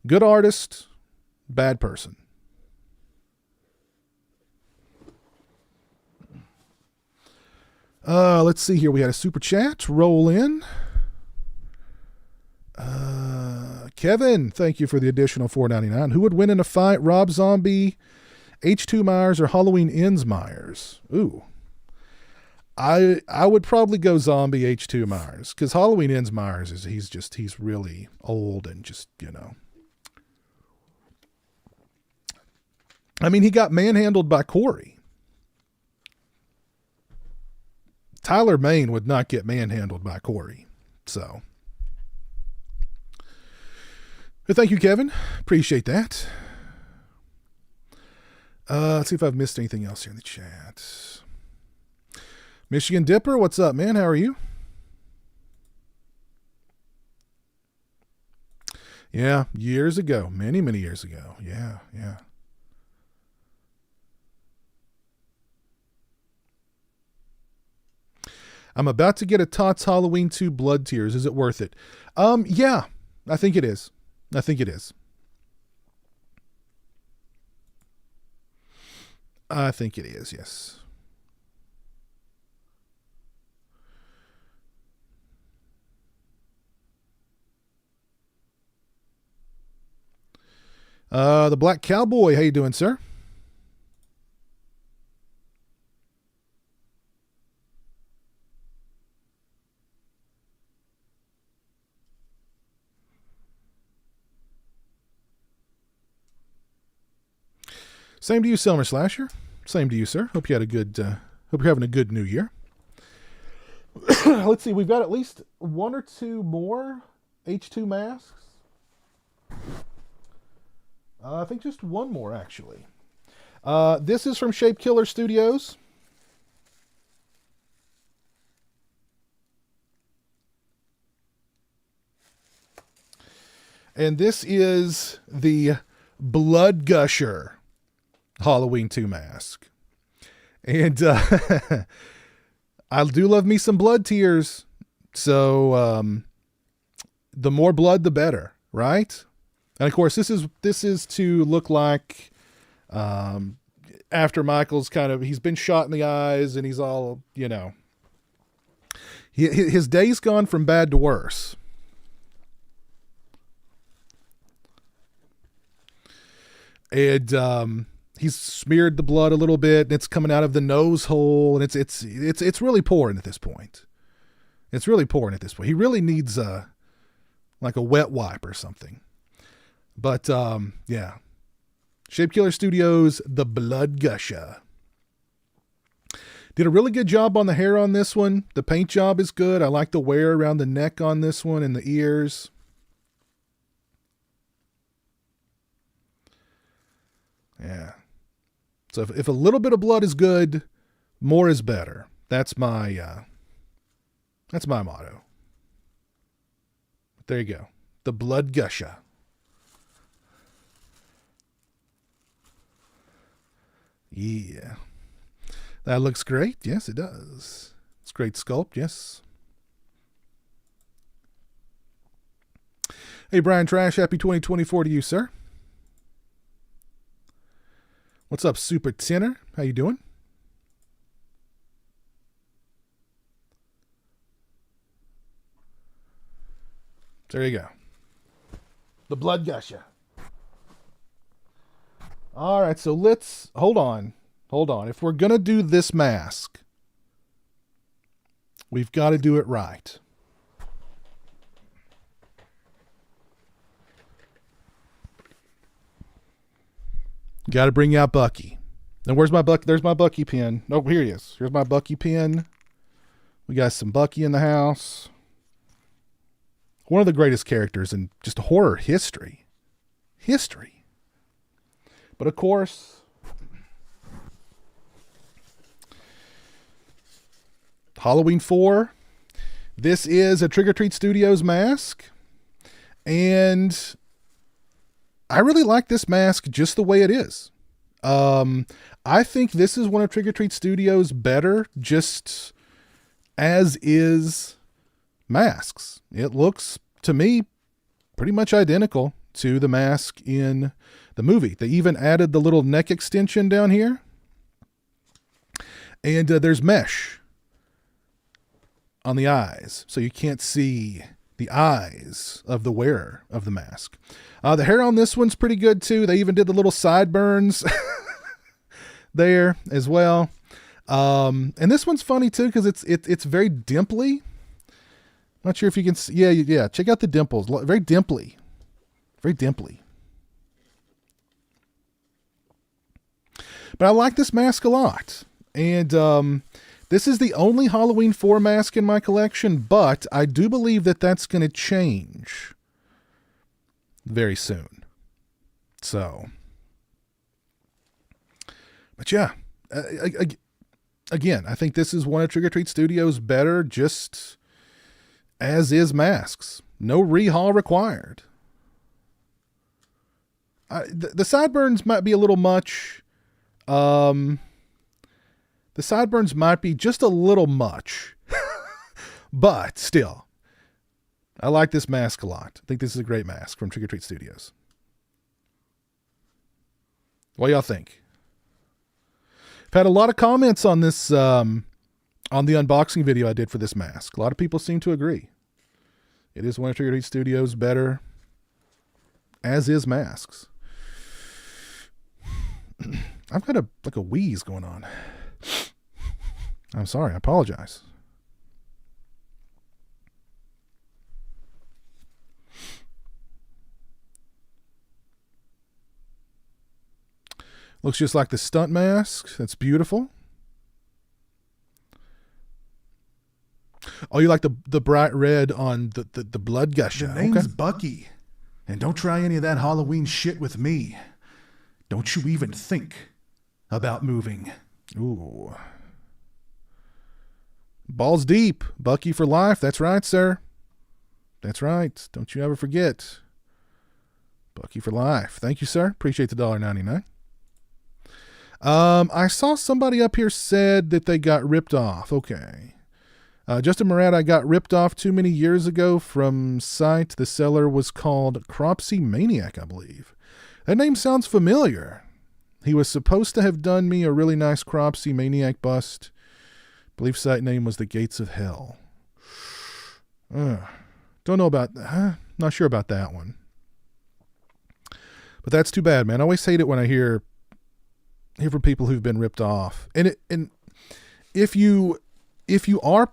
Speaker 1: Good artist, bad person. Let's see here. We had a super chat roll in. Kevin, thank you for the additional $4.99. Who would win in a fight? Rob Zombie, H2 Myers, or Halloween Ends Myers? Ooh. I would probably go Zombie H2 Myers, because Halloween Ends Myers he's really old and just, you know. I mean, he got manhandled by Corey. Tyler Mane would not get manhandled by Corey. So. But thank you, Kevin. Appreciate that. Let's see if I've missed anything else here in the chat. Michigan Dipper, what's up, man? How are you? Yeah, years ago. Many, many years ago. Yeah. I'm about to get a Tots Halloween 2 Blood Tears. Is it worth it? Yeah, I think it is. I think it is, yes. The Black Cowboy, how you doing, sir? Same to you, Selmer Slasher. Same to you, sir. Hope you had a good, hope you're having a good new year. Let's see, we've got at least one or two more H2 masks. I think just one more, actually. This is from Shape Killer Studios. And this is the Blood Gusher Halloween 2 mask. And I do love me some blood tears. So the more blood, the better, right? And of course, this is to look like after Michael's he's been shot in the eyes and he's all, you know, his day's gone from bad to worse. And he's smeared the blood a little bit, and it's coming out of the nose hole, and it's really pouring at this point. It's really pouring at this point. He really needs like a wet wipe or something. But yeah, Shape Killer Studios, the Blood Gusher. Did a really good job on the hair on this one. The paint job is good. I like the wear around the neck on this one and the ears. Yeah. So if a little bit of blood is good, more is better. That's my motto. There you go. The blood gusher. Yeah. That looks great. Yes, it does. It's great sculpt. Yes. Hey, Brian Trash. Happy 2024 to you, sir. What's up, Super Tenor? How you doing? There you go. The blood gusher. All right, so let's hold on. If we're going to do this mask, we've got to do it right. Got to bring out Bucky. And where's my Bucky? There's my Bucky pin. Oh, here he is. Here's my Bucky pin. We got some Bucky in the house. One of the greatest characters in just horror history. But of course, Halloween 4. This is a Trick or Treat Studios mask. And I really like this mask just the way it is. I think this is one of Trick or Treat Studios' better, just as is masks. It looks, to me, pretty much identical to the mask in the movie. They even added the little neck extension down here. And there's mesh on the eyes, so you can't see the eyes of the wearer of the mask. The hair on this one's pretty good too. They even did the little sideburns there as well. And this one's funny too because it's very dimply. Not sure if you can see. Yeah. Check out the dimples. Very dimply. But I like this mask a lot. And this is the only Halloween 4 mask in my collection, but I do believe that that's going to change very soon. So, but yeah, again, I think this is one of Trick or Treat Studios' better, just as is masks. No rehaul required. The sideburns might be a little much. The sideburns might be just a little much, but still, I like this mask a lot. I think this is a great mask from Trick or Treat Studios. What do y'all think? I've had a lot of comments on this, on the unboxing video I did for this mask. A lot of people seem to agree. It is one of Trick or Treat Studios' better, as is masks. I've got a wheeze going on. I'm sorry. I apologize. Looks just like the stunt mask. That's beautiful. Oh, you like the bright red on the blood gusher.
Speaker 4: The name's Bucky. And don't try any of that Halloween shit with me. Don't you even think about moving.
Speaker 1: Ooh. Balls deep. Bucky for life. That's right, sir. That's right. Don't you ever forget. Bucky for life. Thank you, sir. Appreciate the $1.99. I saw somebody up here said that they got ripped off. Okay. Justin Murat, I got ripped off too many years ago from site. The seller was called Cropsy Maniac, I believe. That name sounds familiar. He was supposed to have done me a really nice Cropsy Maniac bust. I believe site name was the Gates of Hell. Don't know about, not sure about that one. But that's too bad, man. I always hate it when I hear from people who've been ripped off. And if you are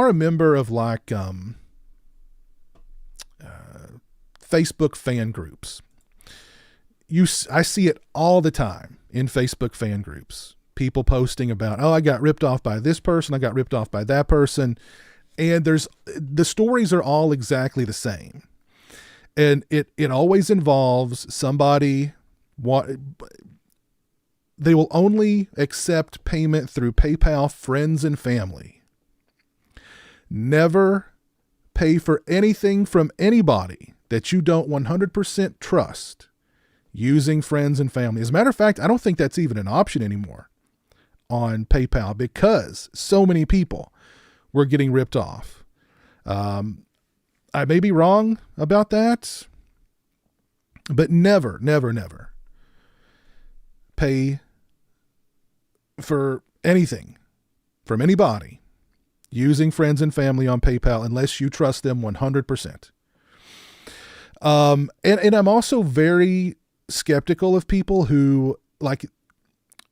Speaker 1: a member of like Facebook fan groups, I see it all the time in Facebook fan groups. People posting about, oh, I got ripped off by this person, I got ripped off by that person, and the stories are all exactly the same. And it always involves somebody they will only accept payment through PayPal friends and family. Never pay for anything from anybody that you don't 100% trust using friends and family. As a matter of fact, I don't think that's even an option anymore on PayPal because so many people were getting ripped off. I may be wrong about that, but never, never, never pay for anything from anybody using friends and family on PayPal unless you trust them 100%. And I'm also very skeptical of people who like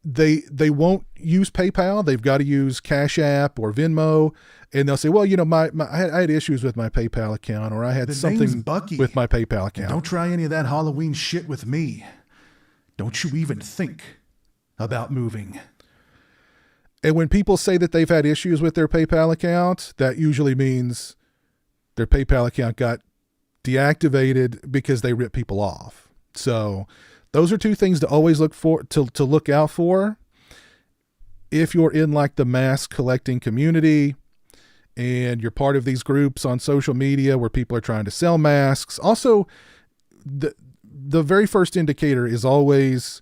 Speaker 1: they won't use PayPal. They've got to use Cash App or Venmo, and they'll say, well, you know, I had issues with my PayPal account, or I had something with my PayPal account.
Speaker 4: Don't try any of that Halloween shit with me. Don't you even think about moving.
Speaker 1: And when people say that they've had issues with their PayPal account, that usually means their PayPal account got deactivated because they rip people off. So those are two things to always look for, to look out for. If you're in like the mask collecting community and you're part of these groups on social media where people are trying to sell masks. Also, the very first indicator is always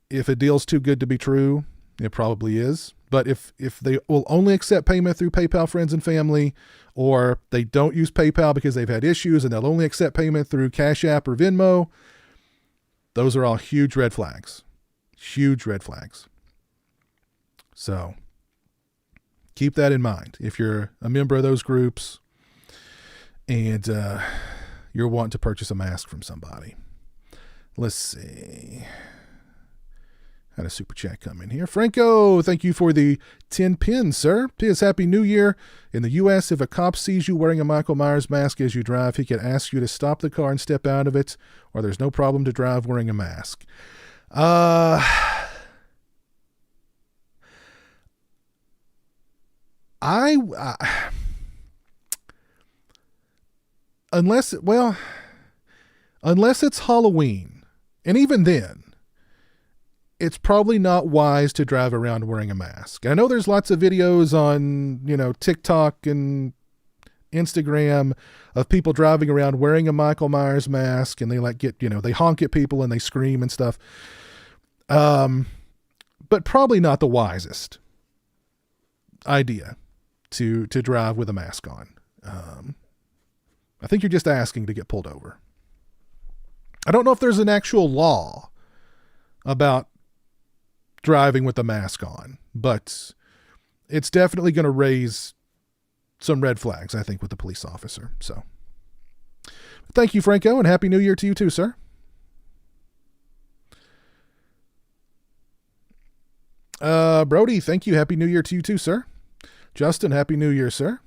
Speaker 1: if a deal's too good to be true. It probably is. But if they will only accept payment through PayPal friends and family, or they don't use PayPal because they've had issues and they'll only accept payment through Cash App or Venmo, those are all huge red flags. Huge red flags. So keep that in mind if you're a member of those groups and you're wanting to purchase a mask from somebody. Let's see. Had a super chat come in here. Franco, thank you for the 10 pins, sir. P.S. Happy New Year. In the U.S., if a cop sees you wearing a Michael Myers mask as you drive, he can ask you to stop the car and step out of it, or there's no problem to drive wearing a mask. Unless it's Halloween, and even then, it's probably not wise to drive around wearing a mask. I know there's lots of videos on, TikTok and Instagram of people driving around wearing a Michael Myers mask, and they they honk at people and they scream and stuff. But probably not the wisest idea to drive with a mask on. I think you're just asking to get pulled over. I don't know if there's an actual law about driving with a mask on, but it's definitely going to raise some red flags, I think, with the police officer. So thank you, Franco, and Happy New Year to you too, sir. Brody, thank you. Happy New Year to you too, sir. Justin, Happy New Year, sir.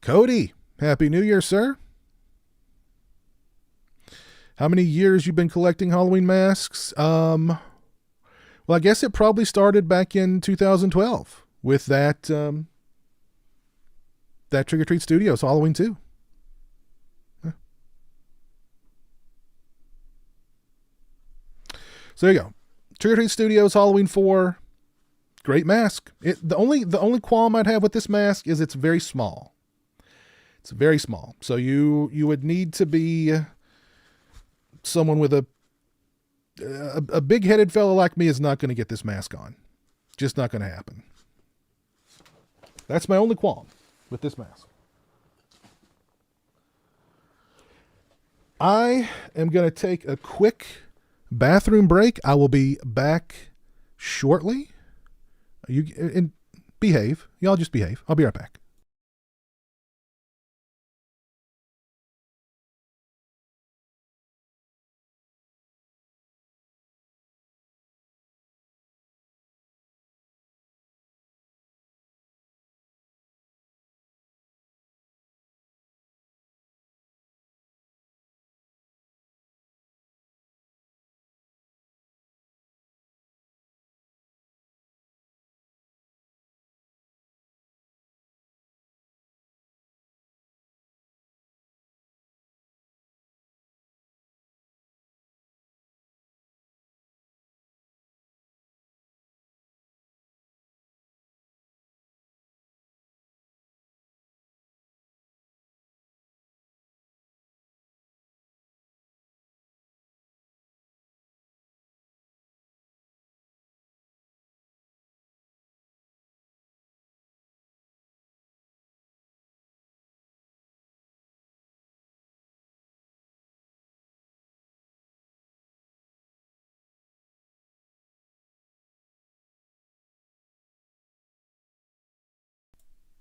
Speaker 1: Cody, Happy New Year, sir. How many years you've been collecting Halloween masks? Well, I guess it probably started back in 2012 with that Trick or Treat Studios Halloween 2. Yeah. So there you go. Trick or Treat Studios Halloween 4. Great mask. The only qualm I'd have with this mask is it's very small. It's very small. So you would need to be someone with a big-headed fellow like me is not going to get this mask on. Just not going to happen. That's my only qualm with this mask. I am going to take a quick bathroom break. I will be back shortly. And behave. Y'all just behave. I'll be right back.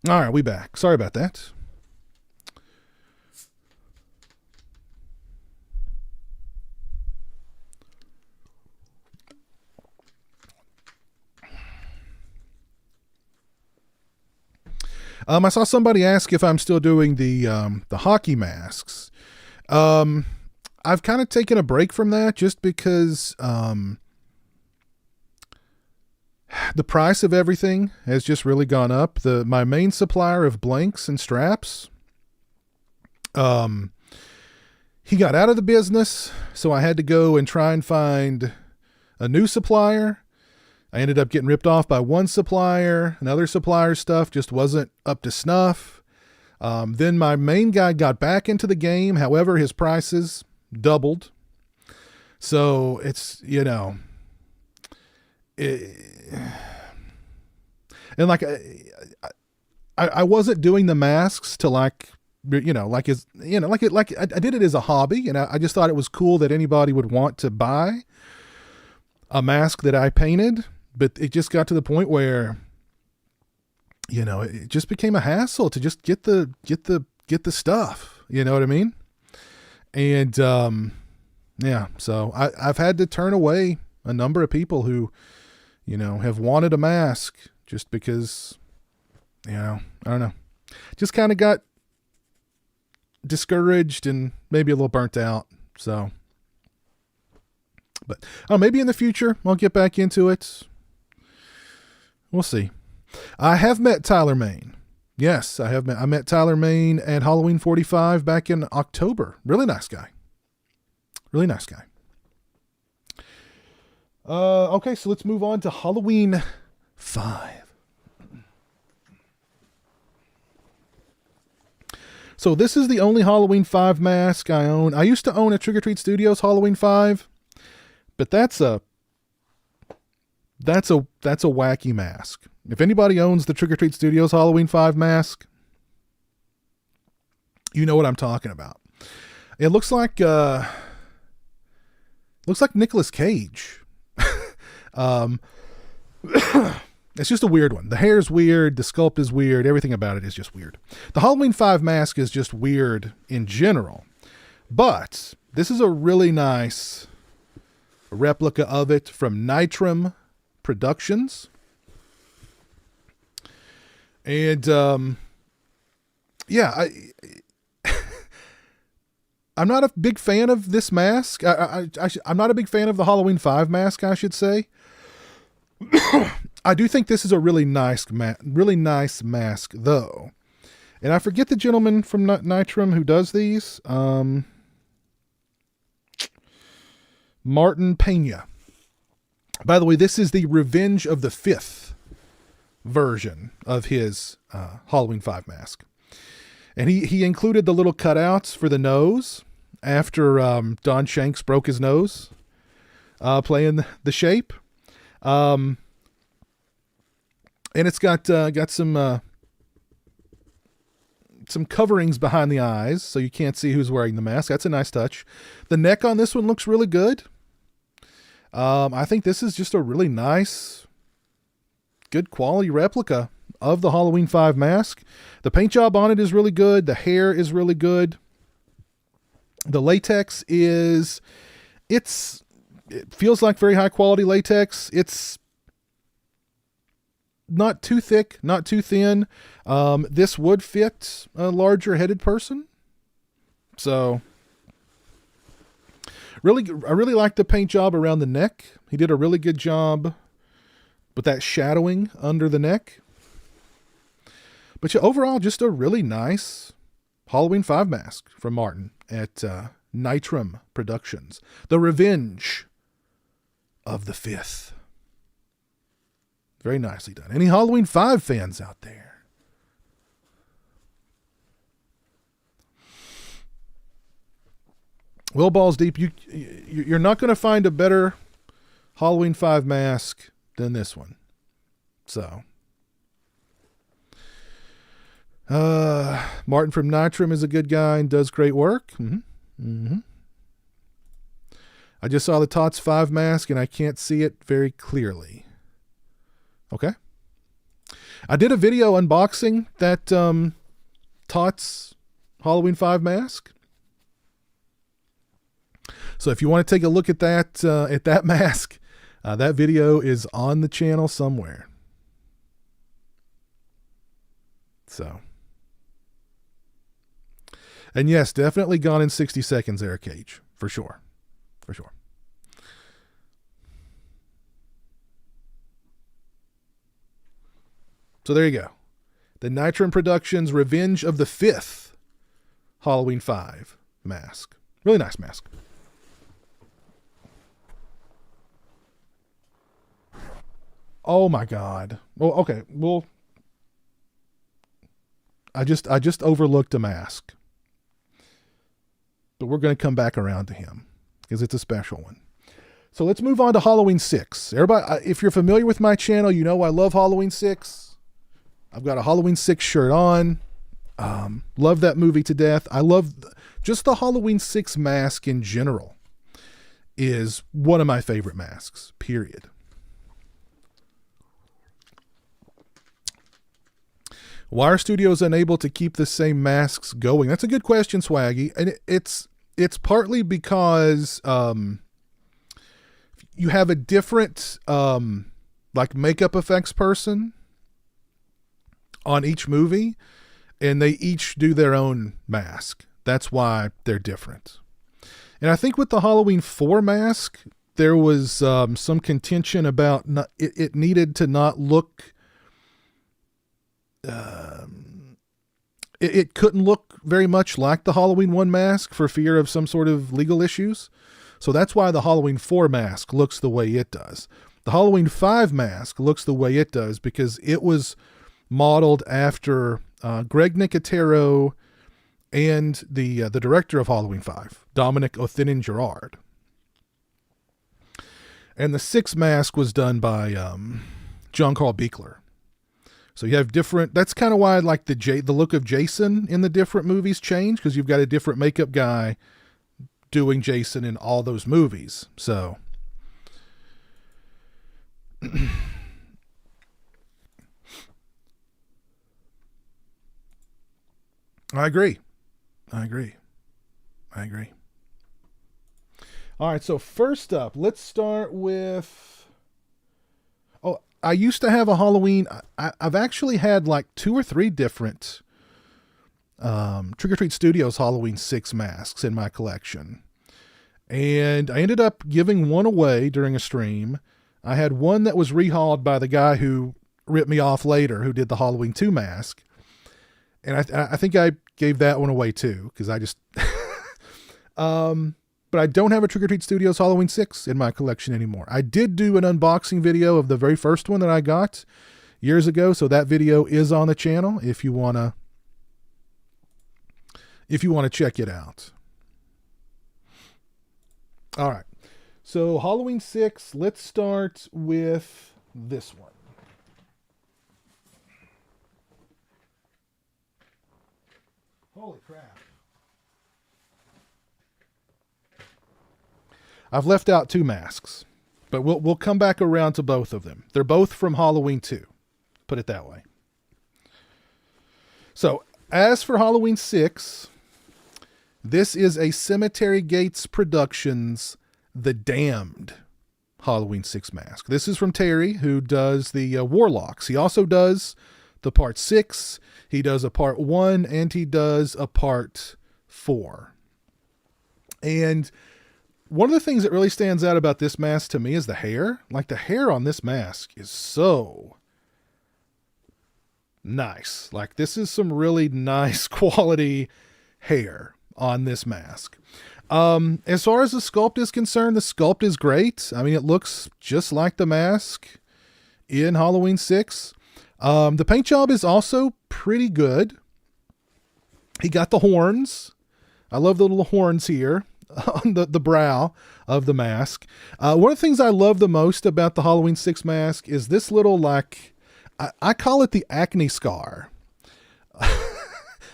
Speaker 1: All right, we back. Sorry about that. I saw somebody ask if I'm still doing the hockey masks. I've kind of taken a break from that just because the price of everything has just really gone up. My main supplier of blanks and straps, he got out of the business, so I had to go and try and find a new supplier. I ended up getting ripped off by one supplier. Another supplier's stuff just wasn't up to snuff. Then my main guy got back into the game. However, his prices doubled. So it's, and like, I wasn't doing the masks to I did it as a hobby, and I just thought it was cool that anybody would want to buy a mask that I painted. But it just got to the point where, it just became a hassle to just get the stuff. You know what I mean? And, so I've had to turn away a number of people who, have wanted a mask just because, I don't know, just kind of got discouraged and maybe a little burnt out. So, but maybe in the future I'll get back into it. We'll see. I have met Tyler Main. Yes, I met Tyler Main at Halloween 45 back in October. Really nice guy. Really nice guy. Okay, so let's move on to Halloween 5. So this is the only Halloween 5 mask I own. I used to own a Trick or Treat Studios Halloween 5, but that's a wacky mask. If anybody owns the Trick or Treat Studios Halloween 5 mask, you know what I'm talking about. It looks like Nicolas Cage. It's just a weird one. The hair's weird, the sculpt is weird, everything about it is just weird. The Halloween 5 mask is just weird in general. But this is a really nice replica of it from Nitrum Productions. And I'm not a big fan of this mask. I'm not a big fan of the Halloween 5 mask, I should say. I do think this is a really nice mask, though. And I forget the gentleman from Nitrum who does these. Martin Pena. By the way, this is the Revenge of the Fifth version of his Halloween 5 mask. And he included the little cutouts for the nose after Don Shanks broke his nose playing the shape. And it's got some coverings behind the eyes, so you can't see who's wearing the mask. That's a nice touch. The neck on this one looks really good. I think this is just a really nice, good quality replica of the Halloween 5 mask. The paint job on it is really good. The hair is really good. The latex it feels like very high quality latex. It's not too thick, not too thin. This would fit a larger headed person. So I really like the paint job around the neck. He did a really good job with that shadowing under the neck. But yeah, overall, just a really nice Halloween 5 mask from Martin at Nitrum Productions. The Revenge of the Fifth. Very nicely done. Any Halloween 5 fans out there? Well, balls deep, you're not going to find a better Halloween 5 mask than this one. So, Martin from Nitrum is a good guy and does great work. I just saw the Tots 5 mask and I can't see it very clearly. Okay. I did a video unboxing that Tots Halloween 5 mask. So if you want to take a look at that mask, that video is on the channel somewhere. So, and yes, definitely gone in 60 seconds there, Cage, for sure. For sure. So there you go. The Nitron Productions Revenge of the Fifth Halloween 5 mask. Really nice mask. Oh my God. Well, okay. Well, I just overlooked a mask, but we're going to come back around to him because it's a special one. So let's move on to Halloween 6. Everybody, if you're familiar with my channel, you know I love Halloween 6. I've got a Halloween 6 shirt on. Love that movie to death. I love just the Halloween 6 mask in general is one of my favorite masks, period. Why are studios unable to keep the same masks going? That's a good question, Swaggy. And it's partly because you have a different like makeup effects person on each movie, and they each do their own mask. That's why they're different. And I think with the Halloween 4 mask, there was some contention about it needed to not look... it couldn't look very much like the Halloween 1 mask for fear of some sort of legal issues. So that's why the Halloween 4 mask looks the way it does. The Halloween 5 mask looks the way it does because it was modeled after Greg Nicotero and the director of Halloween 5, Dominic Othenin-Girard. And the 6 mask was done by John Carl Buechler. So you have different, that's kind of why like the look of Jason in the different movies change, because you've got a different makeup guy doing Jason in all those movies. So I agree. All right, so first up, let's start with... Oh, I used to have a Halloween... I've actually had like 2 or 3 different Trick or Treat Studios Halloween 6 masks in my collection. And I ended up giving one away during a stream. I had one that was rehauled by the guy who ripped me off later, who did the Halloween 2 mask. And I think I gave that one away too, because I just... but I don't have a Trick or Treat Studios Halloween 6 in my collection anymore. I did do an unboxing video of the very first one that I got years ago, so that video is on the channel if you want to check it out. All right. So Halloween 6, let's start with this one. Holy crap. I've left out 2 masks, but we'll come back around to both of them. They're both from Halloween 2. Put it that way. So, as for Halloween 6, this is a Cemetery Gates Productions The Damned Halloween 6 mask. This is from Terry, who does the Warlocks. He also does the part 6, he does a part 1, and he does a part 4. And one of the things that really stands out about this mask to me is the hair. Like, the hair on this mask is so nice. Like, this is some really nice quality hair on this mask. As far as the sculpt is concerned, the sculpt is great. I mean, it looks just like the mask in Halloween 6. The paint job is also pretty good. He got the horns. I love the little horns here on the brow of the mask. One of the things I love the most about the Halloween 6 mask is this little, like, I call it the acne scar.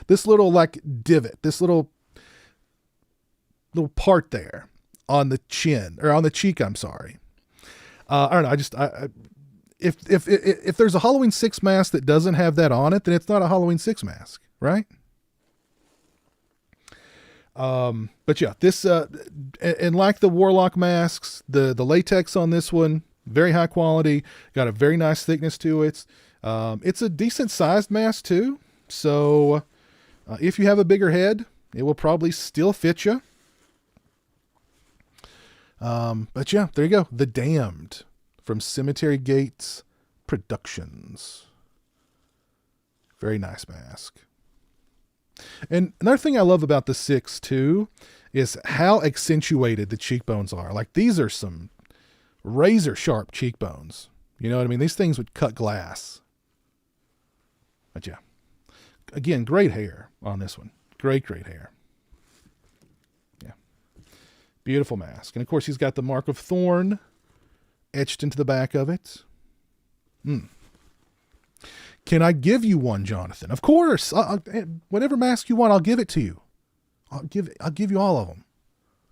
Speaker 1: This little, like, divot, this little part there on the chin, or on the cheek, I'm sorry. I don't know, if there's a Halloween 6 mask that doesn't have that on it, then it's not a Halloween 6 mask, right? But yeah, this, and like the Warlock masks, the latex on this one, very high quality, got a very nice thickness to it. It's a decent sized mask too. So, if you have a bigger head, it will probably still fit you. But yeah, there you go. The Damned from Cemetery Gates Productions. Very nice mask. And another thing I love about the 6 too is how accentuated the cheekbones are. Like, these are some razor sharp cheekbones. You know what I mean? These things would cut glass. But yeah, again, great hair on this one. Great hair. Yeah. Beautiful mask. And of course, he's got the mark of thorn etched into the back of it. Can I give you one, Jonathan? Of course. Whatever mask you want, I'll give it to you. I'll give you all of them.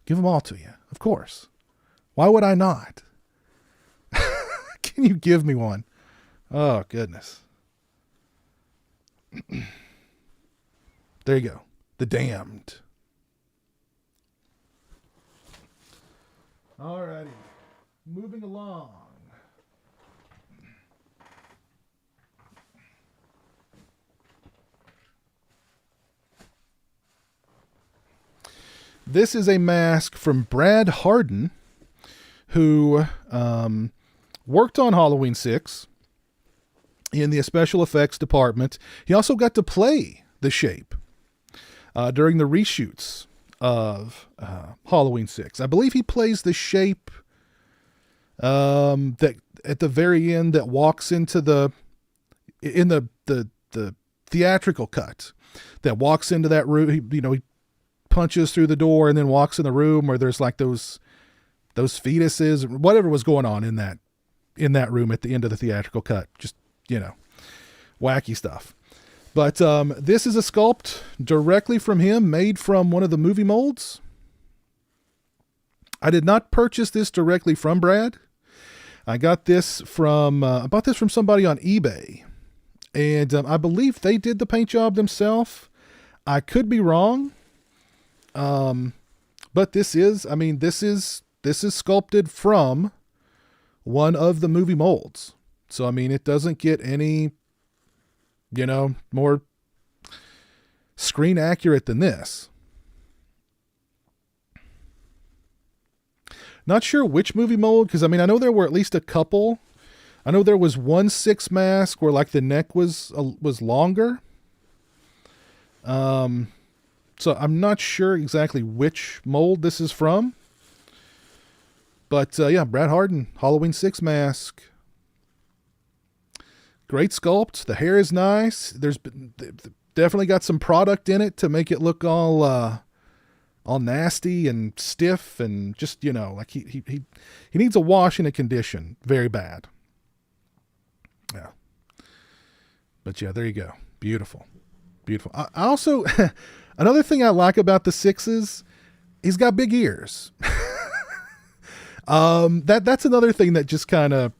Speaker 1: Give them all to you. Of course. Why would I not? Can you give me one? Oh, goodness. There you go. The Damned. Alrighty. Moving along. This is a mask from Brad Harden, who worked on Halloween 6 in the special effects department. He also got to play the Shape during the reshoots of Halloween 6. I believe he plays the Shape that at the very end that walks into the theatrical cut, that walks into that room. He punches through the door and then walks in the room where there's like those fetuses, whatever was going on in that room at the end of the theatrical cut. Just, wacky stuff. But this is a sculpt directly from him, made from one of the movie molds. I did not purchase this directly from Brad. I got this from I bought this from somebody on eBay, and I believe they did the paint job themselves. I could be wrong. But this is sculpted from one of the movie molds. So, it doesn't get any, more screen accurate than this. Not sure which movie mold, because I know there were at least a couple. I know there was one 6 mask where like the neck was longer. So I'm not sure exactly which mold this is from. But yeah, Brad Harden, Halloween 6 mask. Great sculpt. The hair is nice. There's definitely got some product in it to make it look all nasty and stiff and just, like he needs a wash and a condition very bad. Yeah. But yeah, there you go. Beautiful. Beautiful. I also, another thing I like about the 6s, he's got big ears. That's another thing that just kind of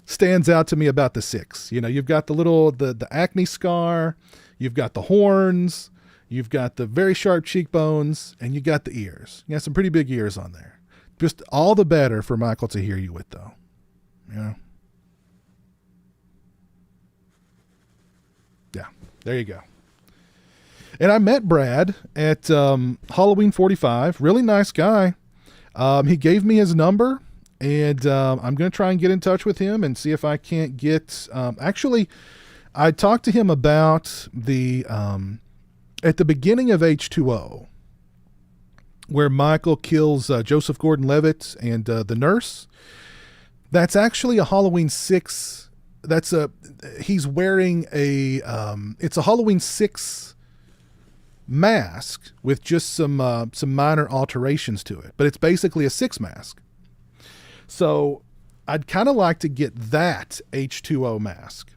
Speaker 1: stands out to me about the 6. You've got the acne scar, you've got the horns, you've got the very sharp cheekbones, and you got the ears. You got some pretty big ears on there. Just all the better for Michael to hear you with, though. Yeah, there you go. And I met Brad at Halloween 45. Really nice guy. He gave me his number, and I'm going to try and get in touch with him and see if I can't get... actually, I talked to him about the... at the beginning of H2O, where Michael kills Joseph Gordon-Levitt and the nurse. That's actually a Halloween 6... he's wearing it's a Halloween 6 mask with just some minor alterations to it, but it's basically a 6 mask. So I'd kind of like to get that H2O mask.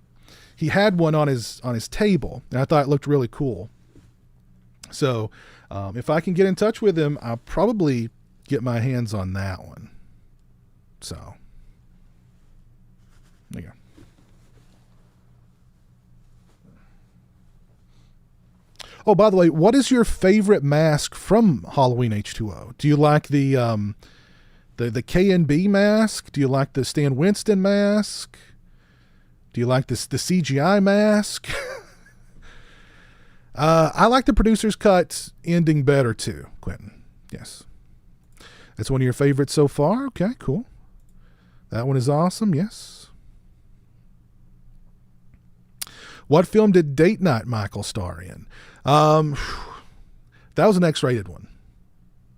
Speaker 1: He had one on his table, and I thought it looked really cool. So if I can get in touch with him, I'll probably get my hands on that one. So There you go. Oh, by the way, what is your favorite mask from Halloween H2O? Do you like the K&B mask? Do you like the Stan Winston mask? Do you like the CGI mask? I like the producer's cut ending better too, Quentin. Yes. That's one of your favorites so far? Okay, cool. That one is awesome, yes. What film did Date Night Michael star in? That was an X-rated one.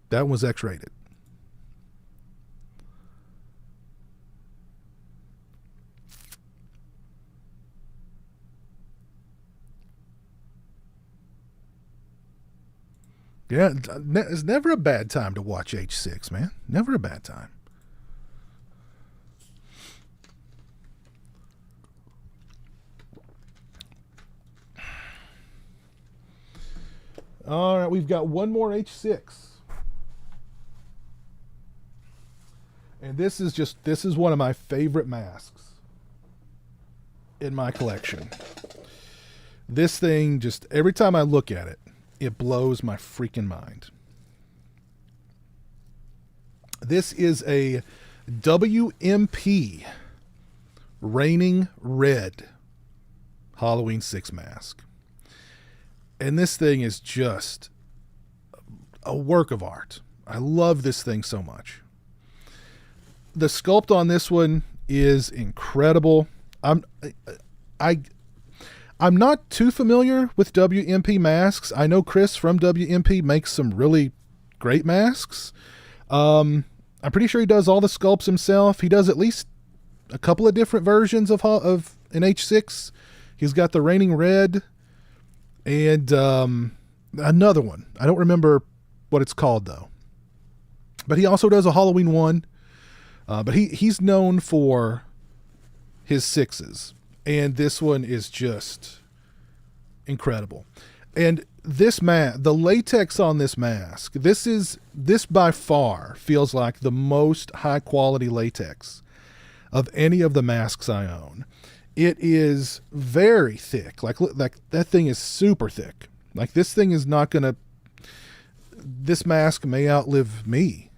Speaker 1: That one was X-rated. Yeah, it's never a bad time to watch H6, man. Never a bad time. All right, we've got one more H6. And this is one of my favorite masks in my collection. This thing, just every time I look at it, it blows my freaking mind. This is a WMP Raining Red Halloween 6 mask. And this thing is just a work of art. I love this thing so much. The sculpt on this one is incredible. I'm not too familiar with WMP masks. I know Chris from WMP makes some really great masks. I'm pretty sure he does all the sculpts himself. He does at least a couple of different versions of an H6. He's got the Raining Red and another one. I don't remember what it's called though. But he also does a Halloween one. But he's known for his 6s. And this one is just incredible. And this the latex on this mask, this by far feels like the most high quality latex of any of the masks I own. It is very thick. Like that thing is super thick. Like this thing is not gonna. This mask may outlive me.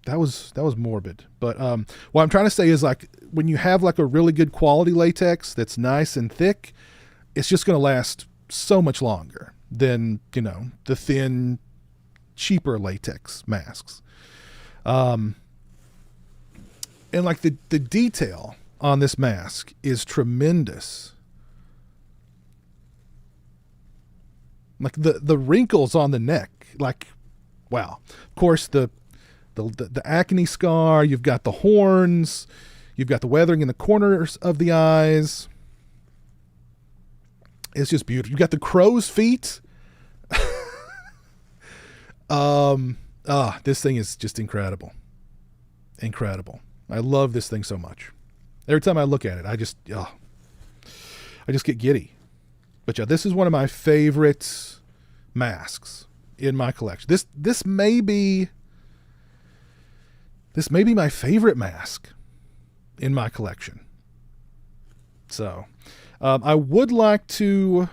Speaker 1: That was morbid. But what I'm trying to say is, like, when you have like a really good quality latex that's nice and thick, it's just going to last so much longer than, the thin, cheaper latex masks. And like the detail on this mask is tremendous. Like the wrinkles on the neck, like, wow. Of course, the acne scar, you've got the horns, you've got the weathering in the corners of the eyes. It's just beautiful. You've got the crow's feet. This thing is just incredible. Incredible. I love this thing so much. Every time I look at it, I just get giddy. But yeah, this is one of my favorite masks in my collection. This may be my favorite mask in my collection. So, I would like to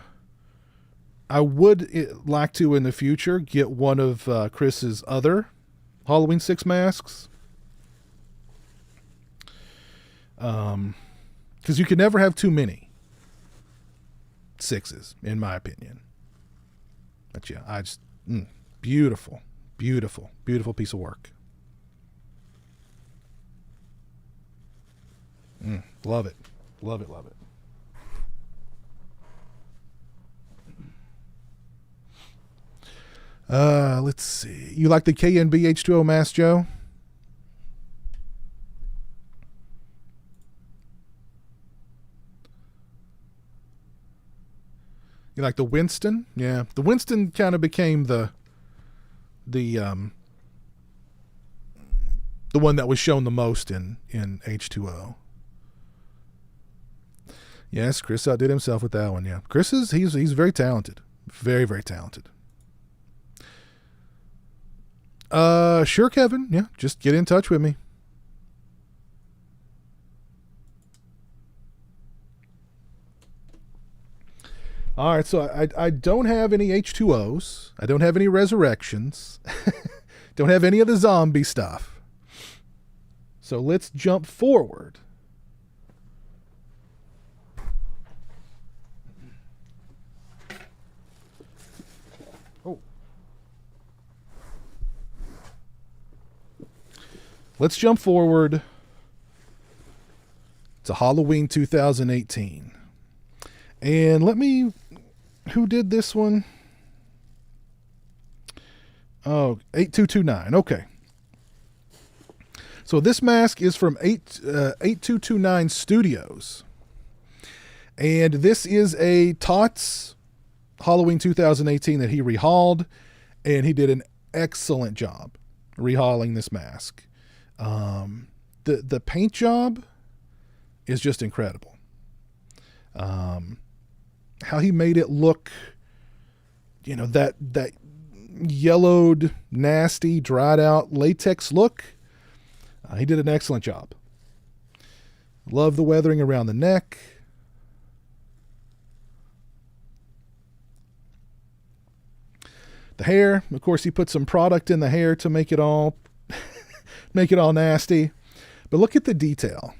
Speaker 1: in the future get one of Chris's other Halloween 6 masks. Because you can never have too many 6s, in my opinion. But yeah, I just beautiful piece of work. Love it. Let's see. You like the K&B H2O mask, Joe? You like the Winston? Yeah. The Winston kind of became the one that was shown the most in H2O. Yes, Chris outdid himself with that one. Yeah, Chris he's very talented, very, very talented. Sure, Kevin. Yeah, just get in touch with me. All right, so I don't have any H2Os. I don't have any resurrections. Don't have any of the zombie stuff. So let's jump forward. Oh. Let's jump forward to Halloween 2018. And who did this one? Oh, 8229. Okay. So this mask is from 8229 Studios. And this is a Tots Halloween 2018 that he rehauled, and he did an excellent job rehauling this mask. The paint job is just incredible. How he made it look, that yellowed, nasty, dried out latex look. He did an excellent job. Love the weathering around the neck. The hair, of course, he put some product in the hair to make it all nasty. But look at the detail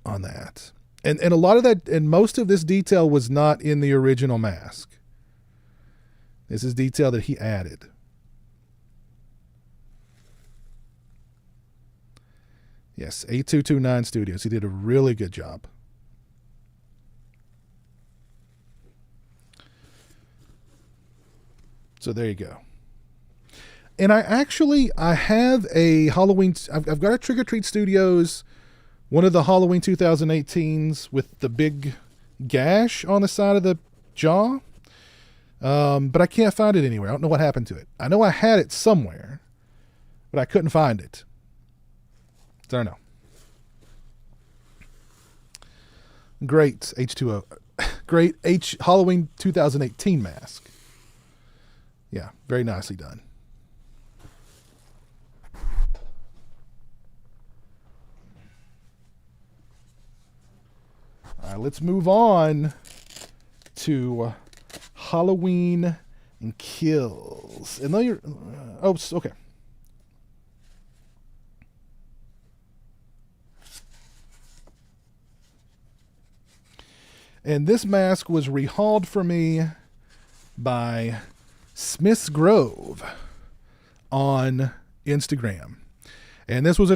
Speaker 1: on that. And a lot of that, and most of this detail was not in the original mask. This is detail that he added. Yes, 8229 Studios. He did a really good job. So there you go. And I have a Halloween, I've got a Trick or Treat Studios, one of the Halloween 2018s with the big gash on the side of the jaw. But I can't find it anywhere. I don't know what happened to it. I know I had it somewhere, but I couldn't find it. So I don't know. Great H2O. Great Halloween 2018 mask. Yeah, very nicely done. All right, let's move on to Halloween and Kills. And though you're... okay. And this mask was rehauled for me by Smith's Grove on Instagram. And this was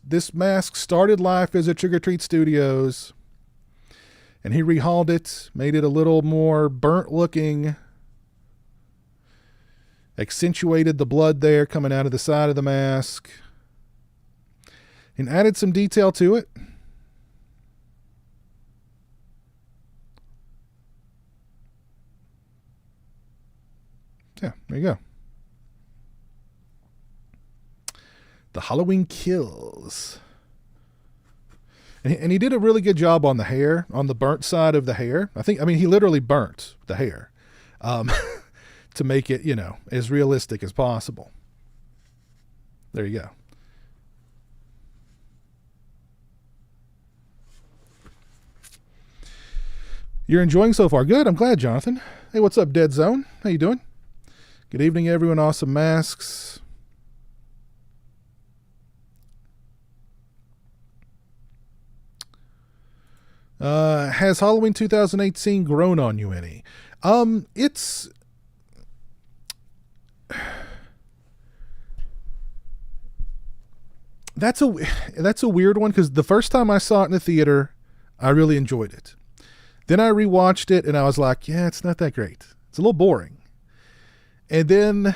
Speaker 1: this mask started life as a Trick or Treat Studios. And he rehauled it, made it a little more burnt looking, accentuated the blood there coming out of the side of the mask, and added some detail to it. Yeah, there you go. The Halloween Kills. And he did a really good job on the hair, on the burnt side of the hair. He literally burnt the hair to make it, as realistic as possible. There you go. You're enjoying so far. Good. I'm glad, Jonathan. Hey, what's up, Dead Zone? How you doing? Good evening, everyone. Awesome masks. Has Halloween 2018 grown on you any? That's a weird one, because the first time I saw it in the theater, I really enjoyed it. Then I rewatched it and I was like, yeah, it's not that great. It's a little boring. And then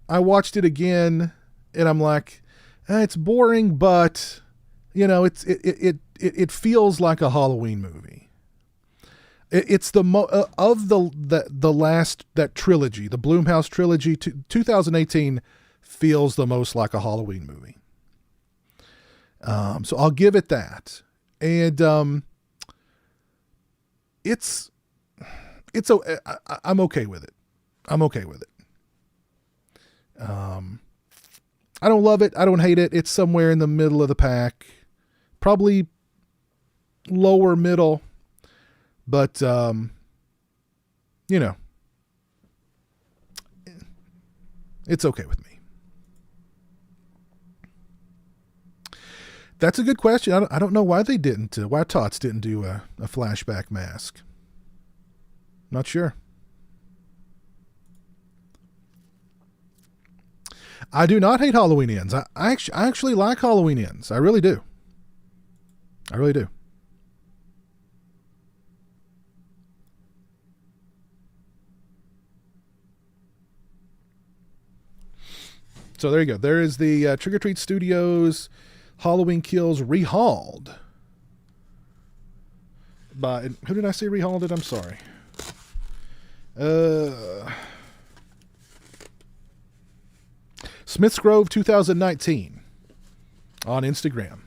Speaker 1: I watched it again and I'm like, it's boring, but it feels like a Halloween movie. It's the last, that trilogy, the Blumhouse trilogy, 2018 feels the most like a Halloween movie. So I'll give it that. And I'm okay with it. I'm okay with it. I don't love it. I don't hate it. It's somewhere in the middle of the pack. Probably lower middle, but you know, it's okay with me. That's a good question. I don't know why they didn't, why Tots didn't do a flashback mask. Not sure. I do not hate Halloween ends. I actually like Halloween ends. I really do. I really do. So there you go. There is the Trick or Treat Studios Halloween Kills rehauled. By, who did I say rehauled it? I'm sorry. Smith's Grove 2019 on Instagram.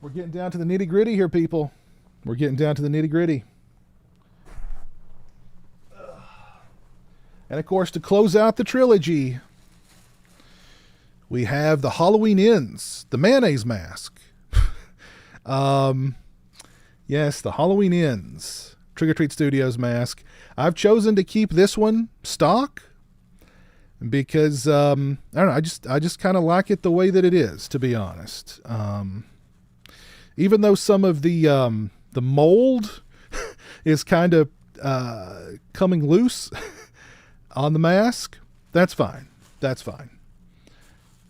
Speaker 1: We're getting down to the nitty gritty here, people. We're getting down to the nitty gritty. And of course, to close out the trilogy, we have the Halloween Ends, the mayonnaise mask. Yes, the Halloween Ends Trick or Treat Studios mask. I've chosen to keep this one stock because I don't know. I just kind of like it the way that it is, to be honest. Even though some of the mold is kind of coming loose on the mask, that's fine. That's fine.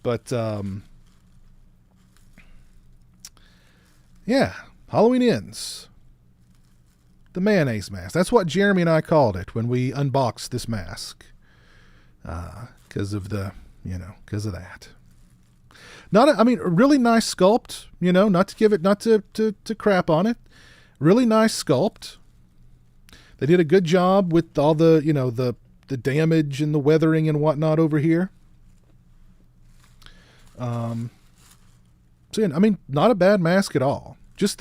Speaker 1: But yeah, Halloween Ends. The mayonnaise mask. That's what Jeremy and I called it when we unboxed this mask. Because of the, because of that. A really nice sculpt, not to crap on it. Really nice sculpt. They did a good job with all the, the damage and the weathering and whatnot over here. So, not a bad mask at all. Just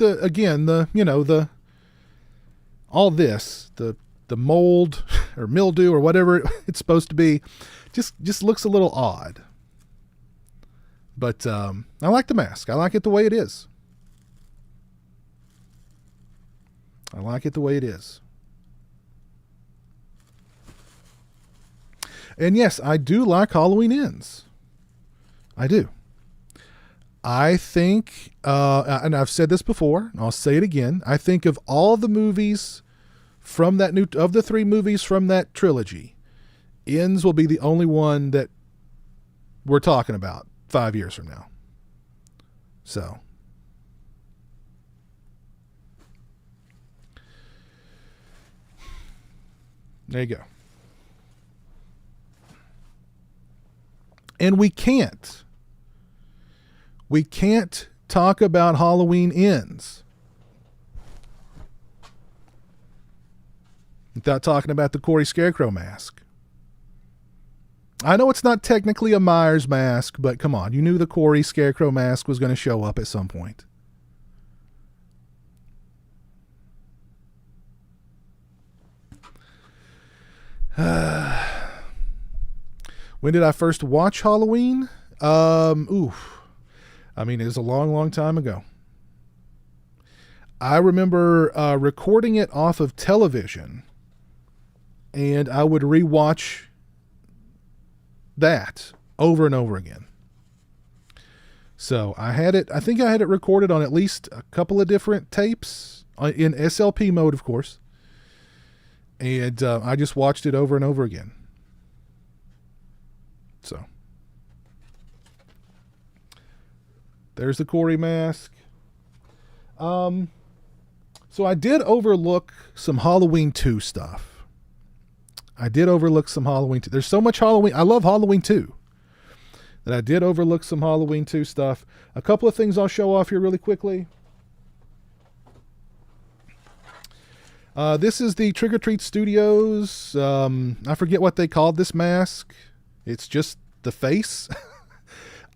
Speaker 1: all this, the mold or mildew or whatever it's supposed to be, just looks a little odd. But I like the mask. I like it the way it is. I like it the way it is. And yes, I do like Halloween Ends. I do. I think, and I've said this before, and I'll say it again, I think of all the movies from of the 3 movies from that trilogy, Ends will be the only one that we're talking about 5 years from now. So. There you go. And we can't talk about Halloween Ends without talking about the Corey Scarecrow mask. I know it's not technically a Myers mask, but come on, you knew the Corey Scarecrow mask was going to show up at some point. When did I first watch Halloween? It was a long, long time ago. I remember recording it off of television, and I would rewatch that over and over again. So I think I had it recorded on at least a couple of different tapes in SLP mode, of course. And I just watched it over and over again. So there's the Corey mask. So I did overlook some Halloween 2 stuff. There's so much Halloween. I love Halloween 2. That I did overlook some Halloween 2 stuff. A couple of things I'll show off here really quickly. This is the Trick or Treat Studios. I forget what they called this mask. It's just the face.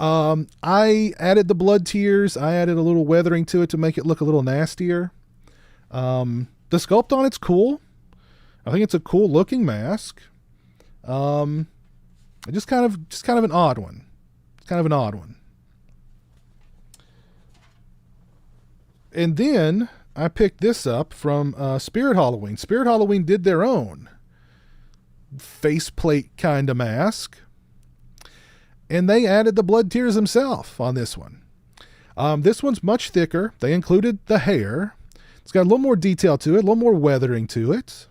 Speaker 1: I added the blood tears. I added a little weathering to it to make it look a little nastier. The sculpt on it's cool. I think it's a cool looking mask. Just kind of an odd one. It's kind of an odd one. And then I picked this up from Spirit Halloween. Spirit Halloween did their own faceplate kind of mask, and they added the blood tears themselves on this one. This one's much thicker. They included the hair. It's got a little more detail to it, a little more weathering to it.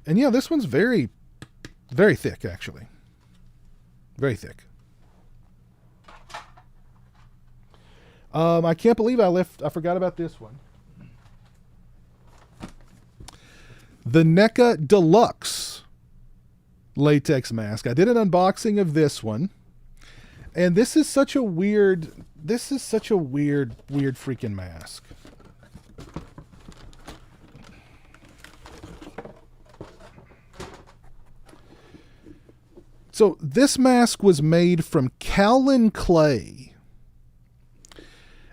Speaker 1: And yeah, this one's very, very thick, actually. Very thick. I can't believe I forgot about this one. The NECA Deluxe latex mask. I did an unboxing of this one. And this is such a weird freaking mask. So this mask was made from kaolin clay.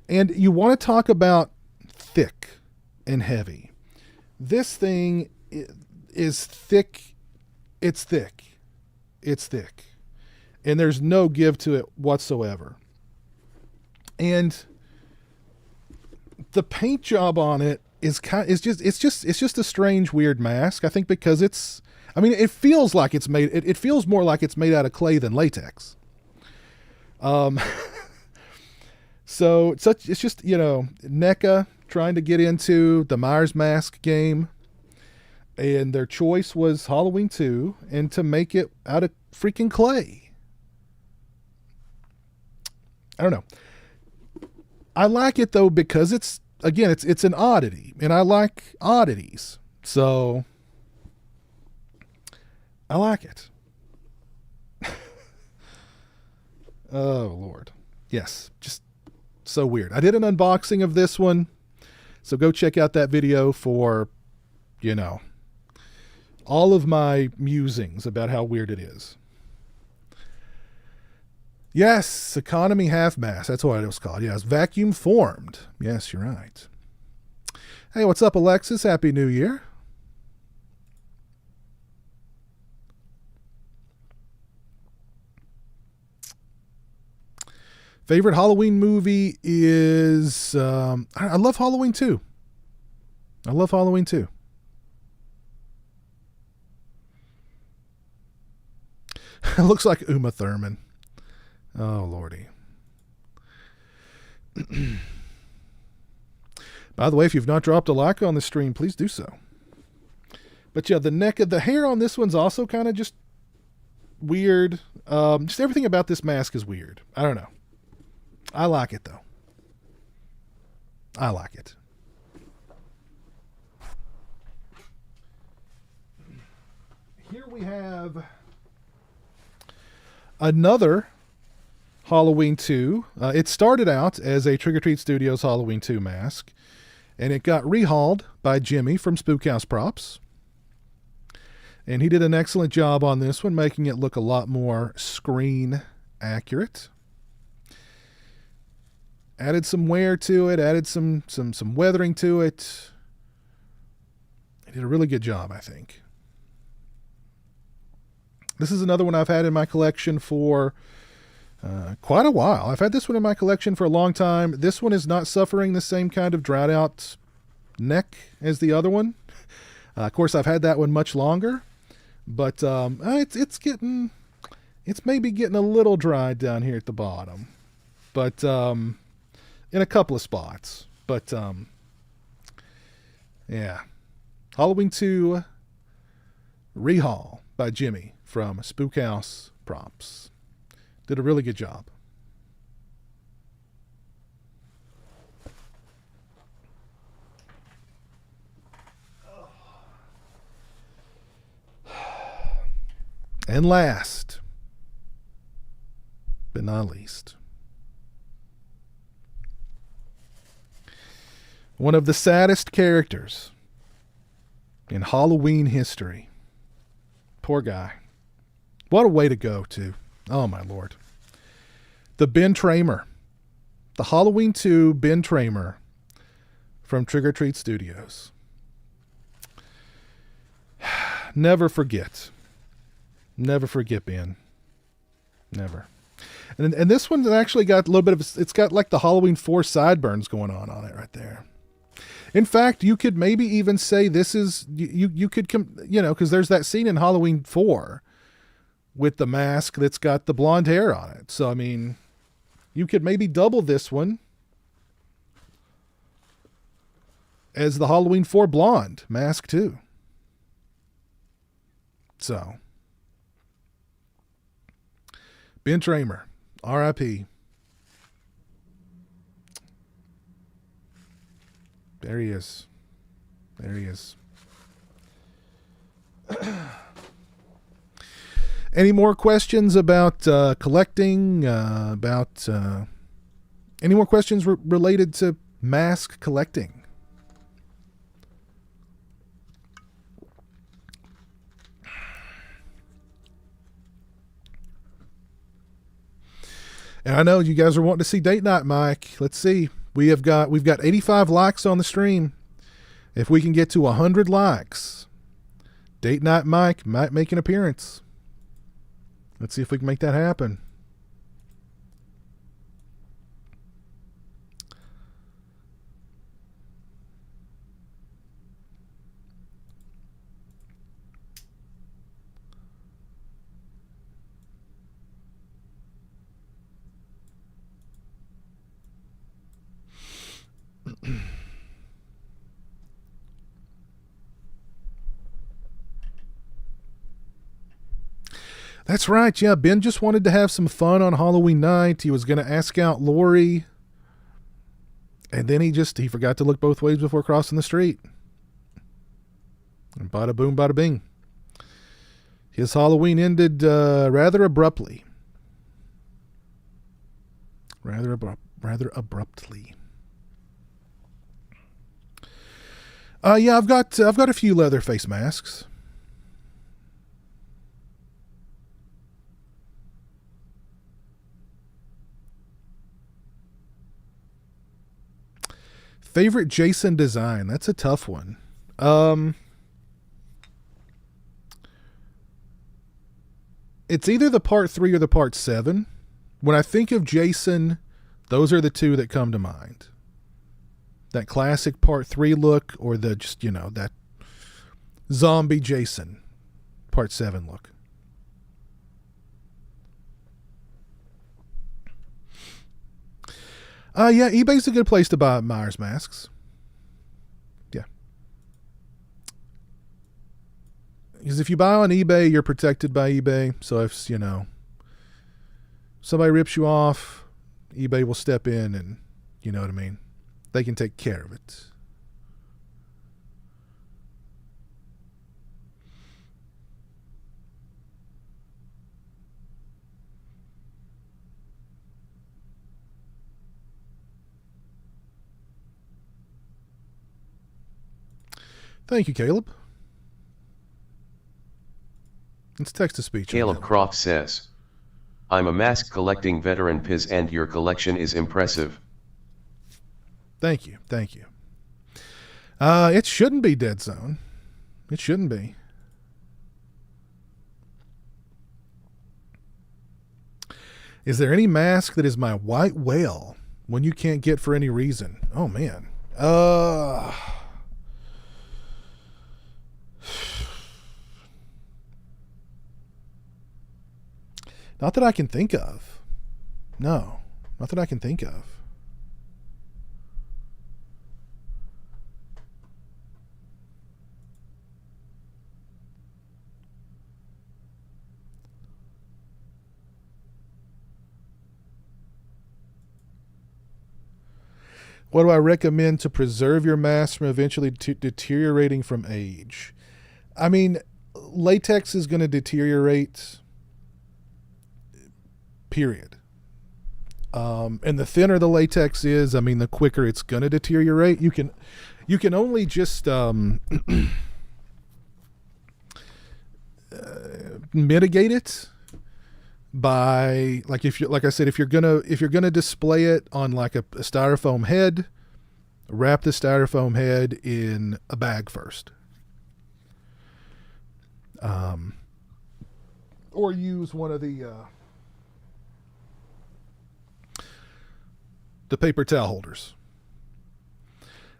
Speaker 1: And you want to talk about thick and heavy. This thing is thick. It's thick. It's thick. And there's no give to it whatsoever. And the paint job on it is just a strange, weird mask. I think because it feels like it's made. It feels more like it's made out of clay than latex. So it's just, NECA trying to get into the Myers mask game, and their choice was Halloween 2, and to make it out of freaking clay. I don't know. I like it though because it's an oddity, and I like oddities, so I like it. Oh, Lord. Yes, just so weird. I did an unboxing of this one, so go check out that video for, all of my musings about how weird it is. Yes, economy half mask. That's what it was called. Yes, vacuum formed. Yes, you're right. Hey, what's up, Alexis? Happy New Year. Favorite Halloween movie is, I love Halloween 2. I love Halloween 2. It looks like Uma Thurman. Oh, Lordy. By the way, if you've not dropped a like on the stream, please do so. But yeah, the hair on this one's also kind of just weird. Just everything about this mask is weird. I don't know. I like it, though. I like it. Here we have another Halloween 2. It started out as a Trick or Treat Studios Halloween 2 mask, and it got rehauled by Jimmy from Spook House Props. And he did an excellent job on this one, making it look a lot more screen accurate. Added some wear to it, added some weathering to it. He did a really good job, I think. This is another one I've had in my collection for quite a while. I've had this one in my collection for a long time. This one is not suffering the same kind of dried out neck as the other one. Of course, I've had that one much longer, but it's maybe getting a little dried down here at the bottom, but in a couple of spots. But yeah, Halloween 2 rehaul by Jimmy from Spook House Props. Did a really good job. And last, but not least, one of the saddest characters in Halloween history. Poor guy. What a way to go, too. Oh, my Lord. The Ben Tramer. The Halloween 2 Ben Tramer from Trick or Treat Studios. Never forget Never forget, Ben. Never. And this one's actually got a little bit of, it's got like the Halloween 4 sideburns going on it right there. In fact, you could maybe even say this is, you could, because there's that scene in Halloween 4 with the mask that's got the blonde hair on it. So, I mean, you could maybe double this one as the Halloween 4 blonde mask too. So, Ben Tramer, R.I.P. There he is. There he is. Any more questions about collecting? Any more questions related to mask collecting? And I know you guys are wanting to see date night, Mike. Let's see. We've got 85 likes on the stream. If we can get to 100 likes, date night Mike might make an appearance. Let's see if we can make that happen. That's right. Yeah, Ben just wanted to have some fun on Halloween night. He was going to ask out Lori. And then he forgot to look both ways before crossing the street. And bada boom, bada bing. His Halloween ended rather abruptly. Rather abruptly. Yeah, I've got a few leather face masks. Favorite Jason design? That's a tough one. It's either the part 3 or the part 7. When I think of Jason, those are the two that come to mind. That classic part 3 look, or the that zombie Jason part 7 look. Yeah, eBay's a good place to buy Myers masks. Yeah. Because if you buy on eBay, you're protected by eBay. So if, somebody rips you off, eBay will step in and, you know what I mean? They can take care of it. Thank you, Caleb. It's text-to-speech.
Speaker 3: Caleb Croft says, I'm a mask collecting veteran Piz and your collection is impressive.
Speaker 1: Thank you. Thank you. It shouldn't be Dead Zone. It shouldn't be. Is there any mask that is my white whale when you can't get for any reason? Oh, man. Not that I can think of. No, not that I can think of. What do I recommend to preserve your mask from eventually deteriorating from age? I mean, latex is going to deteriorate, period. And the thinner the latex is, the quicker it's going to deteriorate. You can only just mitigate it by, like I said, if you're gonna display it on like a styrofoam head, wrap the styrofoam head in a bag first. or use one of the paper towel holders.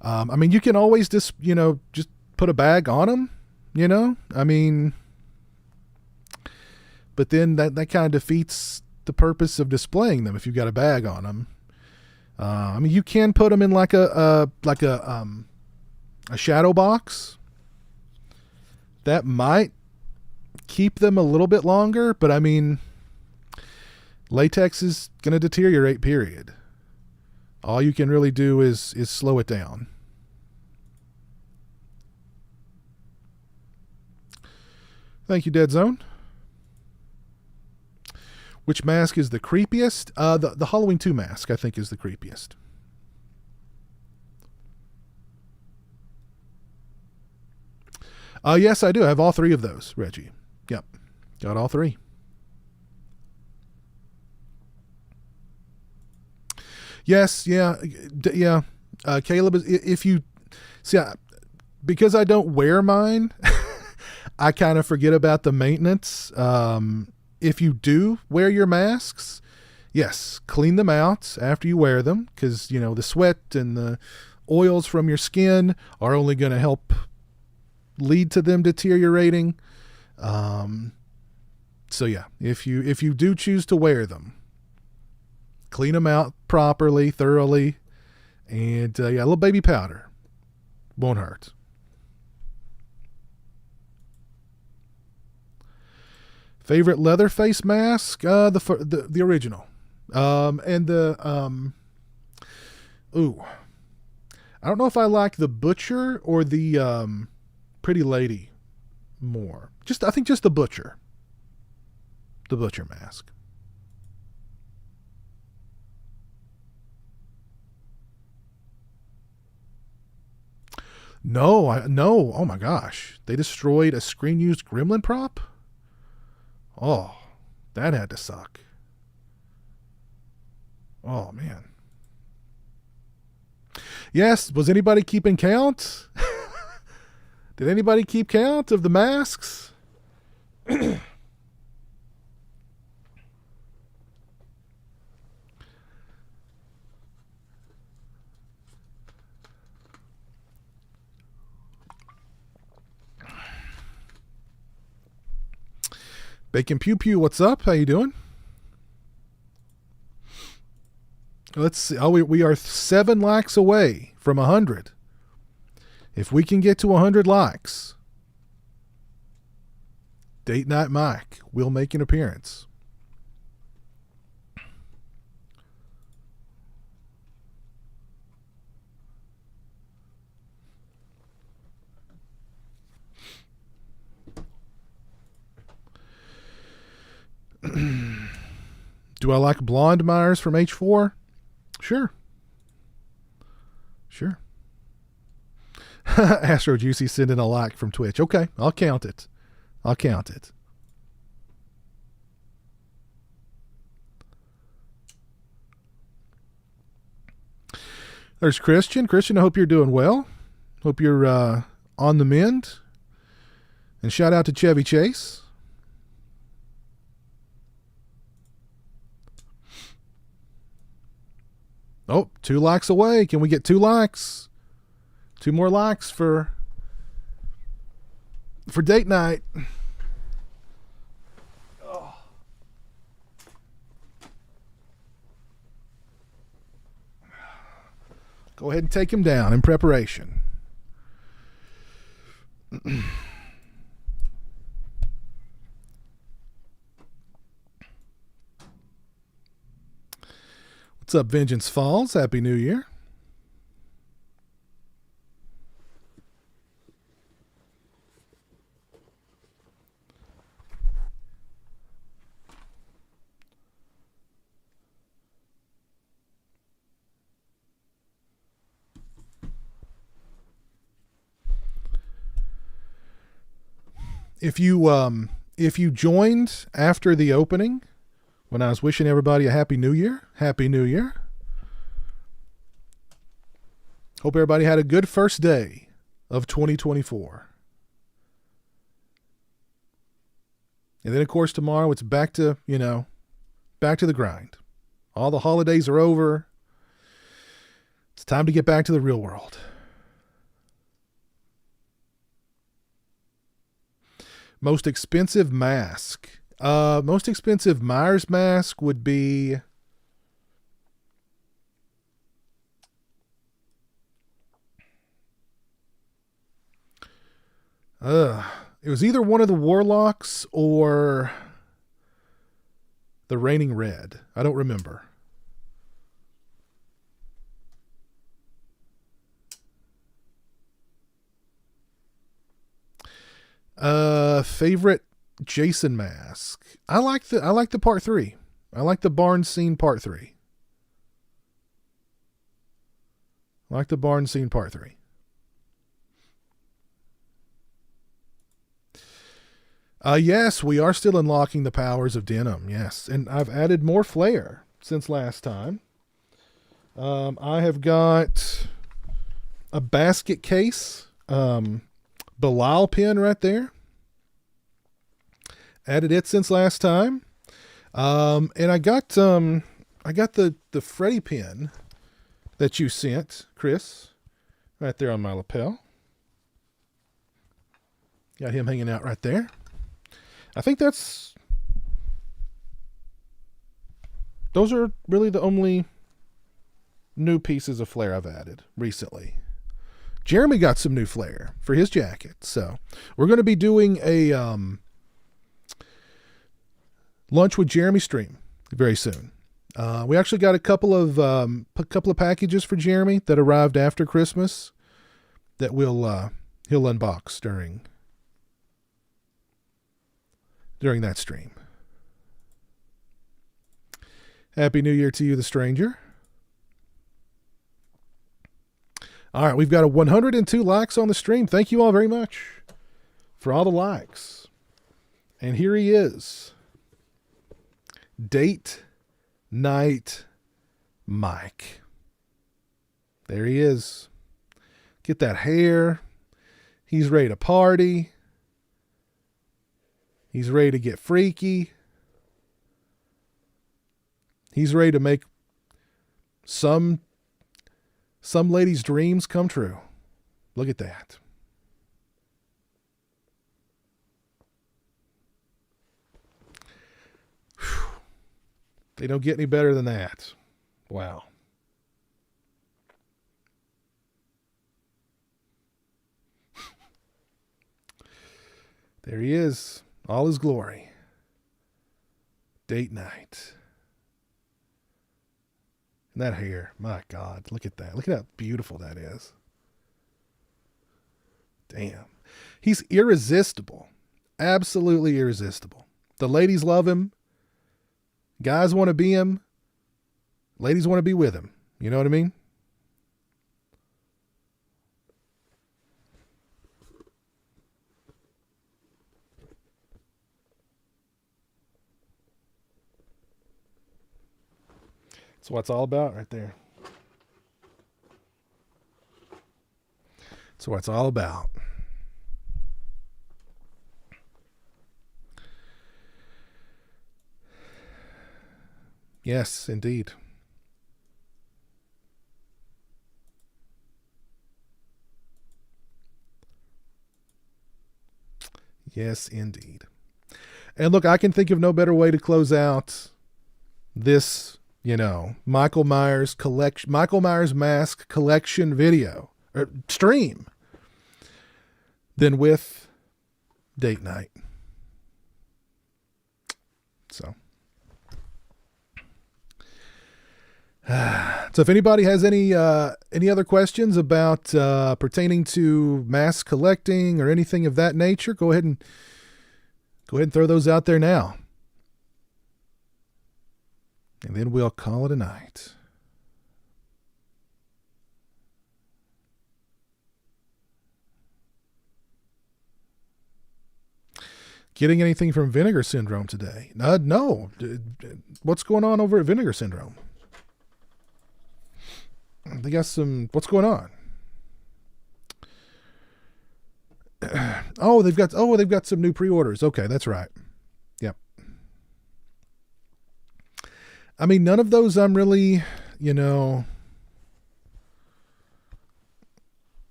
Speaker 1: I mean, you can always just put a bag on them, I mean, but then that kind of defeats the purpose of displaying them if you've got a bag on them. I mean, you can put them in like a shadow box. That might keep them a little bit longer, but I mean, latex is going to deteriorate, period. All you can really do is slow it down. Thank you, Dead Zone. Which mask is the creepiest? The Halloween 2 mask, I think, is the creepiest. Yes, I do. I have all three of those, Reggie. Yep. Got all three. Yes, yeah. Caleb, if you see, because I don't wear mine, I kind of forget about the maintenance. If you do wear your masks, yes, clean them out after you wear them, because, the sweat and the oils from your skin are only going to help lead to them deteriorating. So yeah, if you do choose to wear them, clean them out properly, thoroughly, and a little baby powder won't hurt. Favorite Leatherface mask? The original. And the I don't know if I like the Butcher or the Pretty Lady more. I think just the Butcher. The Butcher mask. No. Oh my gosh. They destroyed a screen-used gremlin prop? Oh, that had to suck. Oh, man. Yes, was anybody keeping count? Did anybody keep count of the masks? Bacon Pew Pew, what's up? How you doing? Let's see. Oh, we are 7 likes away from 100. If we can get to 100 likes, Date Night Mike will make an appearance. Do I like Blonde Myers from H4? Sure. Astro Juicy send in a like from Twitch. Okay, I'll count it. There's Christian. Christian, I hope you're doing well. Hope you're on the mend. And shout out to Chevy Chase. Oh, 2 likes away. Can we get 2 likes? 2 more likes for date night. Oh. Go ahead and take him down in preparation. What's up, Vengeance Falls? Happy New Year. If you joined after the opening, when I was wishing everybody a Happy New Year. Happy New Year. Hope everybody had a good first day of 2024. And then, of course, tomorrow it's back to, back to the grind. All the holidays are over. It's time to get back to the real world. Most expensive mask. Most expensive Myers mask would be... it was either one of the Warlocks or the Reigning Red. I don't remember. Favorite Jason mask. I like the part 3. I like the barn scene part 3. I like the barn scene part 3. Yes, we are still unlocking the powers of denim. Yes. And I've added more flair since last time. I have got a basket case, Belial pin right there. Added it since last time. And I got the Freddy pin that you sent, Chris, right there on my lapel. Got him hanging out right there. I think those are really the only new pieces of flair I've added recently. Jeremy got some new flair for his jacket. So we're going to be doing a lunch with Jeremy stream very soon. We actually got a couple of packages for Jeremy that arrived after Christmas that he'll unbox during that stream. Happy New Year to you, the stranger. All right, we've got a 102 likes on the stream. Thank you all very much for all the likes. And here he is. Date Night Mike. There he is. Get that hair. He's ready to party. He's ready to get freaky. He's ready to make some lady's dreams come true. Look at that. Whew. They don't get any better than that. Wow. There he is. All his glory. Date night. And that hair. My God. Look at that. Look at how beautiful that is. Damn. He's irresistible. Absolutely irresistible. The ladies love him. Guys want to be him. Ladies want to be with him. You know what I mean? That's what it's all about right there. That's what it's all about. Yes, indeed. Yes, indeed. And look, I can think of no better way to close out this, Michael Myers mask collection video or stream than with date night. So if anybody has any other questions about pertaining to mask collecting or anything of that nature, go ahead and throw those out there now. And then we'll call it a night. Getting anything from Vinegar Syndrome today? No. What's going on over at Vinegar Syndrome? They got some... What's going on? They've got some new pre-orders. Okay, that's right. I mean, none of those I'm really, you know,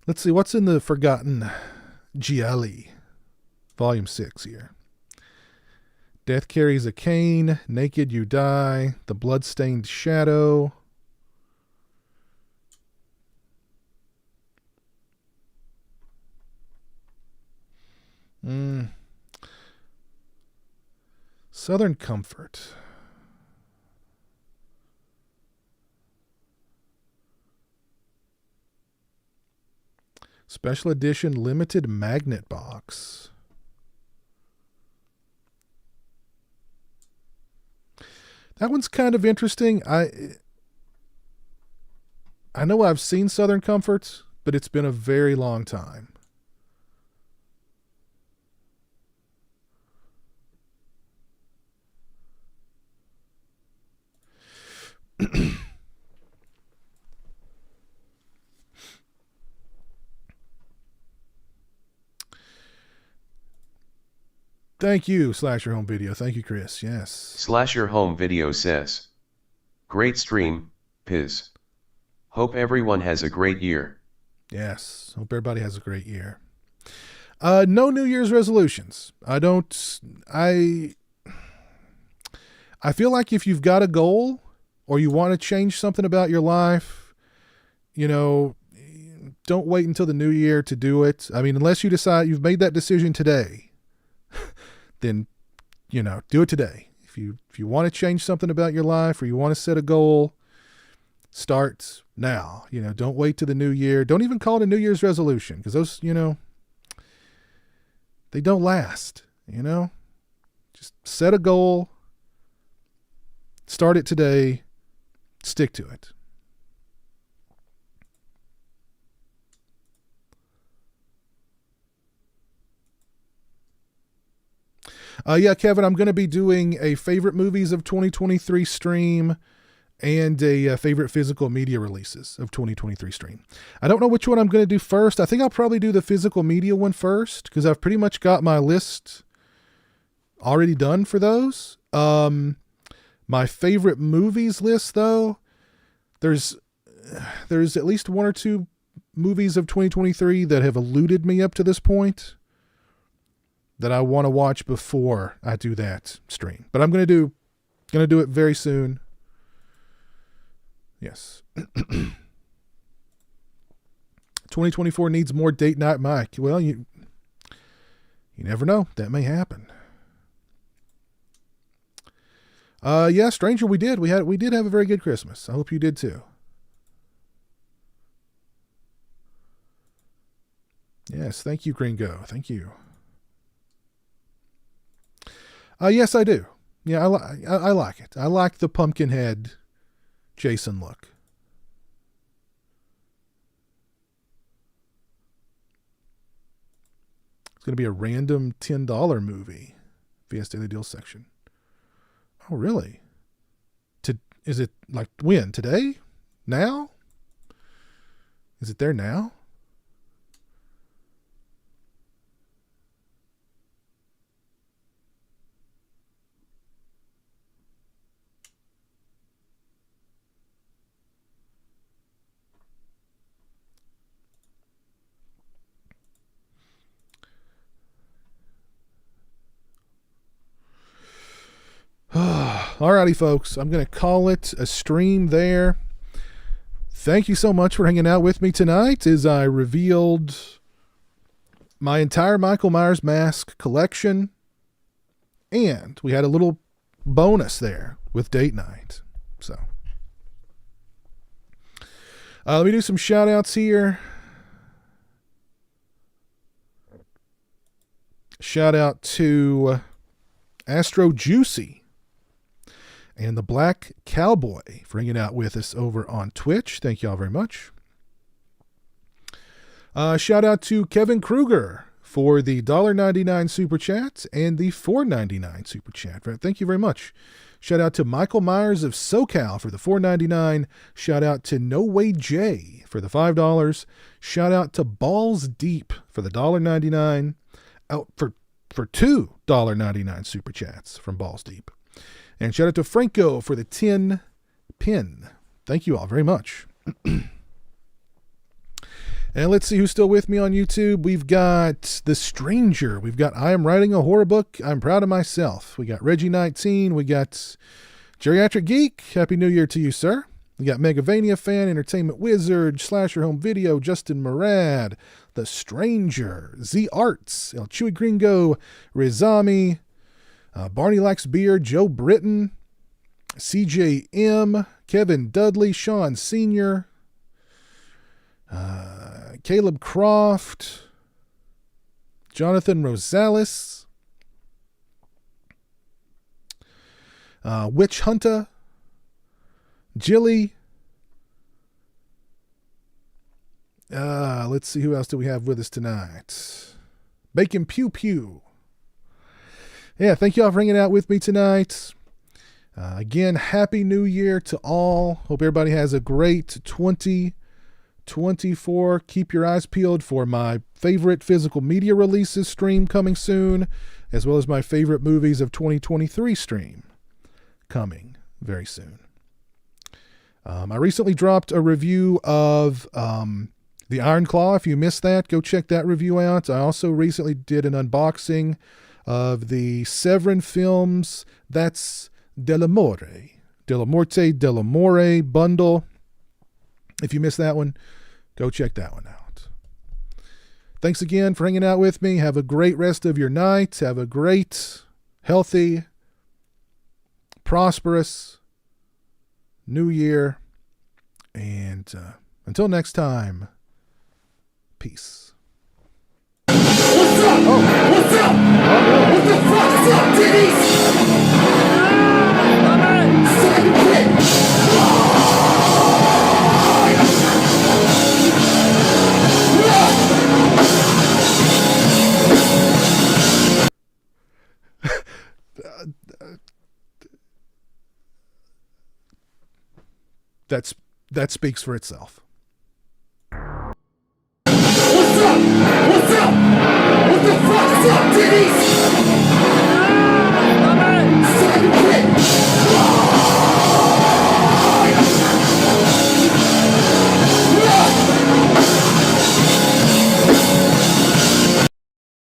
Speaker 1: let's see, what's in the Forgotten Gialli, Volume 6 here. Death Carries a Cane, Naked You Die, The Bloodstained Shadow. Southern Comfort. Special Edition Limited Magnet Box. That one's kind of interesting. I know I've seen Southern Comfort, but it's been a very long time. Thank you, Slasher Home Video. Thank you, Chris. Yes.
Speaker 3: Slasher Home Video says, great stream, Piz. Hope everyone has a great year.
Speaker 1: Yes. Hope everybody has a great year. No New Year's resolutions. I feel like if you've got a goal or you want to change something about your life, you know, don't wait until the new year to do it. I mean, unless you decide you've made that decision today, then, you know, do it today. If you want to change something about your life or you want to set a goal, start now. You know, don't wait to the new year. Don't even call it a New Year's resolution, because those, you know, they don't last, you know. Just set a goal, start it today, stick to it. Yeah, Kevin, I'm going to be doing a favorite movies of 2023 stream and a favorite physical media releases of 2023 stream. I don't know which one I'm going to do first. I think I'll probably do the physical media one first, because I've pretty much got my list already done for those. My favorite movies list, though, there's at least one or two movies of 2023 that have eluded me up to this point that I want to watch before I do that stream. But I'm going to do it very soon. Yes. 2024 needs more date night Mike. Well, you never know. That may happen. Yeah, Stranger, we did have a very good Christmas. I hope you did too. Yes, thank you, Gringo. Thank you. Yes, I do. Yeah, I like it. I like the Pumpkinhead Jason look. It's going to be a random $10 movie. VS Daily Deals section. Oh, really? Is it like when? Today? Now? Is it there now? Alrighty, folks. I'm going to call it a stream there. Thank you so much for hanging out with me tonight as I revealed my entire Michael Myers mask collection. And we had a little bonus there with date night. So, let me do some shout outs here. Shout out to Astro Juicy and the Black Cowboy for hanging out with us over on Twitch. Thank y'all very much. Shout out to Kevin Kruger for the $1.99 super chat and the $4.99 super chat. Thank you very much. Shout out to Michael Myers of SoCal for the $4.99. Shout out to No Way J for the $5. Shout out to Balls Deep for the $1.99. Oh, for for $2.99 super chats from Balls Deep. And shout out to Franco for the 10 pin. Thank you all very much. And let's see who's still with me on YouTube. We've got The Stranger. We've got I Am Writing a Horror Book. I'm Proud of Myself. We got Reggie19. We got Geriatric Geek. Happy New Year to you, sir. We got Megavania Fan, Entertainment Wizard, Slasher Home Video, Justin Murad, The Stranger, Z Arts, El Chewy Gringo, Rizami, Barney Likes Beer, Joe Britton, CJM, Kevin Dudley, Sean Sr., Caleb Croft, Jonathan Rosales, Witch Hunter, Jilly. Let's see who else do we have with us tonight. Bacon Pew Pew. Yeah, thank you all for hanging out with me tonight. Again, Happy New Year to all. Hope everybody has a great 2024. Keep your eyes peeled for my favorite physical media releases stream coming soon, as well as my favorite movies of 2023 stream coming very soon. I recently dropped a review of The Iron Claw. If you missed that, go check that review out. I also recently did an unboxing of the Severin Films That's Della Morte bundle. If you missed that one, go check that one out. Thanks again for hanging out with me. Have a great rest of your night. Have a great, healthy, prosperous New Year. And until next time, peace.
Speaker 5: What's up? What's up? What the fuck's up, titties? Son of a
Speaker 1: That speaks for itself.
Speaker 5: What's up? What's up? What the fuck's up, titties?